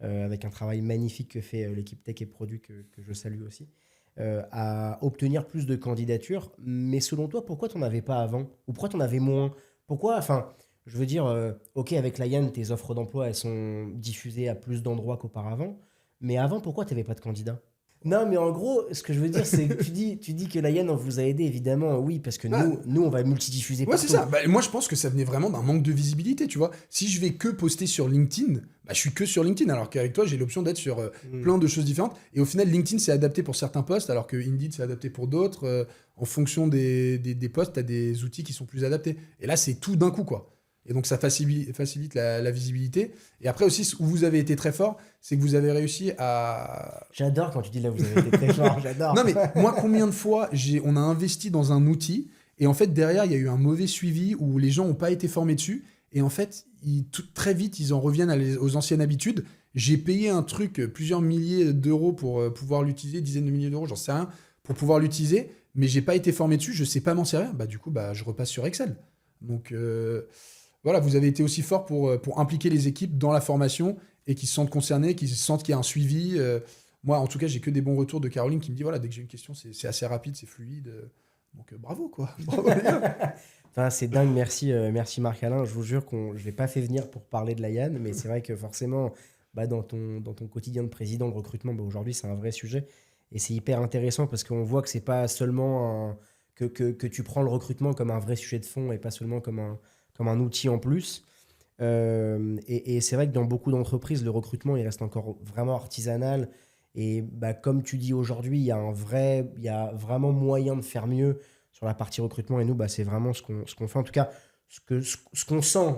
B: avec un travail magnifique que fait l'équipe Tech et Produit, que je salue aussi, à obtenir plus de candidatures. Mais selon toi, pourquoi tu n'en avais pas avant? Ou pourquoi tu en avais moins? Pourquoi, enfin, je veux dire, ok, avec Lion, tes offres d'emploi, elles sont diffusées à plus d'endroits qu'auparavant. Mais avant, pourquoi tu n'avais pas de candidats? Non, mais en gros, ce que je veux dire, c'est que tu dis que Lion, on vous a aidé, évidemment, oui, parce que
A: Ah,
B: nous on va multidiffuser
A: ouais, c'est
B: partout.
A: ça. Bah, moi, je pense que ça venait vraiment d'un manque de visibilité, tu vois. Si je vais que poster sur LinkedIn, bah, je suis que sur LinkedIn, alors qu'avec toi, j'ai l'option d'être sur plein de choses différentes. Et au final, LinkedIn, c'est adapté pour certains postes, alors que Indeed, c'est adapté pour d'autres. En fonction des postes, tu as des outils qui sont plus adaptés. Et là, c'est tout d'un coup, quoi. Et donc, ça facilite la visibilité. Et après aussi, où vous avez été très fort, c'est que vous avez réussi à...
B: J'adore quand tu dis là, vous avez été très fort, j'adore.
A: Non, mais moi, combien de fois on a investi dans un outil et en fait, derrière, il y a eu un mauvais suivi où les gens n'ont pas été formés dessus. Et en fait, très vite, ils en reviennent aux anciennes habitudes. J'ai payé un truc, plusieurs milliers d'euros pour pouvoir l'utiliser, dizaines de milliers d'euros, j'en sais rien, pour pouvoir l'utiliser, mais j'ai pas été formé dessus, je sais pas m'en servir. Bah, du coup, bah, je repasse sur Excel. Donc, voilà, vous avez été aussi fort pour impliquer les équipes dans la formation et qu'ils se sentent concernés, qu'ils sentent qu'il y a un suivi. Moi, en tout cas, j'ai que des bons retours de Caroline qui me dit voilà, dès que j'ai une question, c'est assez rapide, c'est fluide. Donc, bravo, quoi. Bravo, les gars.
B: Enfin, c'est dingue, merci Marc-Alain. Je vous jure je ne l'ai pas fait venir pour parler de Lion, mais c'est vrai que forcément, dans ton quotidien de président, le recrutement, aujourd'hui, c'est un vrai sujet. Et c'est hyper intéressant parce qu'on voit que c'est pas seulement que tu prends le recrutement comme un vrai sujet de fond et pas seulement comme un outil en plus. Et c'est vrai que dans beaucoup d'entreprises, le recrutement, il reste encore vraiment artisanal. Et comme tu dis aujourd'hui, il y a vraiment moyen de faire mieux sur la partie recrutement. Et nous, c'est vraiment ce qu'on fait. En tout cas, ce qu'on sent,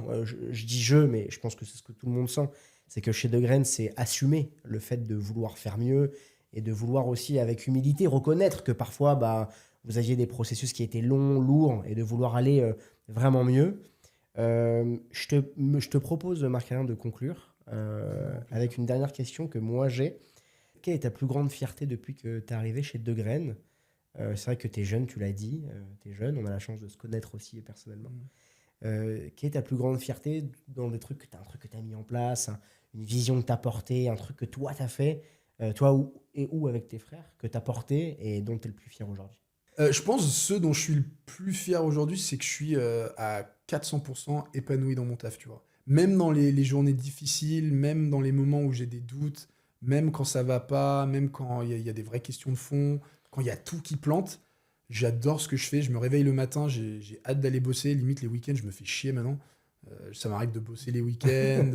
B: je dis mais je pense que c'est ce que tout le monde sent, c'est que chez Degraine, c'est assumer le fait de vouloir faire mieux et de vouloir aussi, avec humilité, reconnaître que parfois, vous aviez des processus qui étaient longs, lourds, et de vouloir aller vraiment mieux. Je te propose, Marc-Alain, de conclure avec une dernière question que moi j'ai. Quelle est ta plus grande fierté depuis que tu es arrivé chez Degraine? C'est vrai que tu es jeune, tu l'as dit, tu es jeune, on a la chance de se connaître aussi personnellement. Quelle est ta plus grande fierté dans un truc que tu as mis en place, une vision que tu as portée, un truc que toi, tu as fait, toi ou avec tes frères, que tu as porté et dont tu es le plus fier aujourd'hui?
A: Je pense ce dont je suis le plus fier aujourd'hui, c'est que je suis à 400% épanoui dans mon taf, tu vois. Même dans les journées difficiles, même dans les moments où j'ai des doutes, même quand ça va pas, même quand il y a des vraies questions de fond, quand il y a tout qui plante, j'adore ce que je fais. Je me réveille le matin, j'ai hâte d'aller bosser. Limite, les week-ends, je me fais chier maintenant. Ça m'arrive de bosser les week-ends.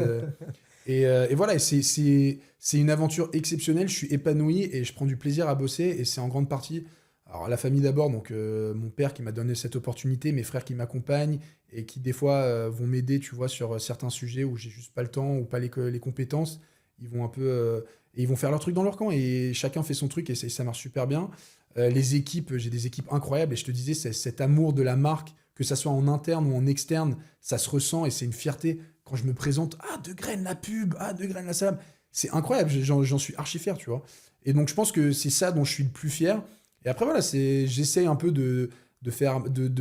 A: Et voilà, et c'est une aventure exceptionnelle. Je suis épanoui et je prends du plaisir à bosser. Et c'est en grande partie, alors la famille d'abord, donc mon père qui m'a donné cette opportunité, mes frères qui m'accompagnent et qui des fois vont m'aider, tu vois, sur certains sujets où j'ai juste pas le temps ou pas les compétences. Ils vont un peu et ils vont faire leur truc dans leur camp et chacun fait son truc et ça marche super bien. Les équipes, j'ai des équipes incroyables et je te disais, cet amour de la marque, que ça soit en interne ou en externe, ça se ressent et c'est une fierté quand je me présente. Ah, De Graine la pub, ah, De Graine la salam. C'est incroyable, j'en suis archi fier, tu vois. Et donc je pense que c'est ça dont je suis le plus fier. Et après, voilà, j'essaye un peu de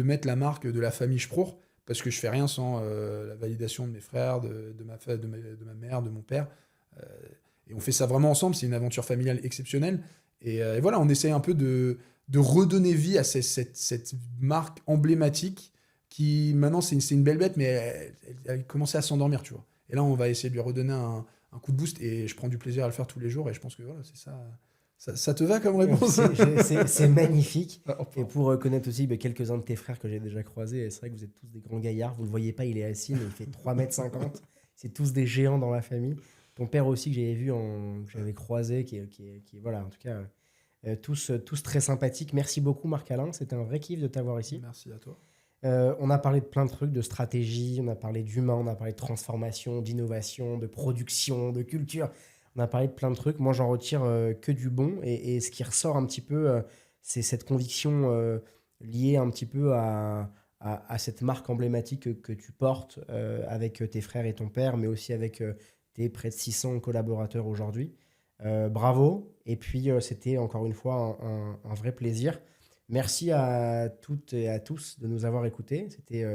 A: mettre la marque de la famille Sprour, parce que je fais rien sans la validation de mes frères, de ma mère, de mon père. Euh, et on fait ça vraiment ensemble, c'est une aventure familiale exceptionnelle. Et voilà, on essaye un peu de redonner vie à cette marque emblématique qui, maintenant, c'est une belle bête, mais elle commençait à s'endormir, tu vois. Et là, on va essayer de lui redonner un coup de boost, et je prends du plaisir à le faire tous les jours, et je pense que voilà, c'est ça. Ça te va comme réponse?
B: C'est magnifique.
A: Ah, oh,
B: Et
A: pardon.
B: pour connaître aussi quelques-uns de tes frères que j'ai déjà croisés, et c'est vrai que vous êtes tous des grands gaillards. Vous ne le voyez pas, il est assis, mais il fait 3,50 m. C'est tous des géants dans la famille. Ton père aussi, que j'avais vu, que j'avais croisé, voilà, en tout cas, tous très sympathiques. Merci beaucoup, Marc-Alain. C'était un vrai kiff de t'avoir ici.
A: Merci à toi.
B: On a parlé de plein de trucs, de stratégie, on a parlé d'humain, on a parlé de transformation, d'innovation, de production, de culture. On a parlé de plein de trucs. Moi, j'en retire que du bon. Et ce qui ressort un petit peu, c'est cette conviction liée un petit peu à cette marque emblématique que tu portes avec tes frères et ton père, mais aussi avec tes près de 600 collaborateurs aujourd'hui. Bravo. Et puis, c'était encore une fois un vrai plaisir. Merci à toutes et à tous de nous avoir écoutés. C'était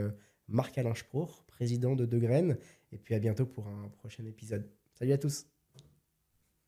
B: Marc-Alain Sprour, président de De Graine. Et puis à bientôt pour un prochain épisode. Salut à tous.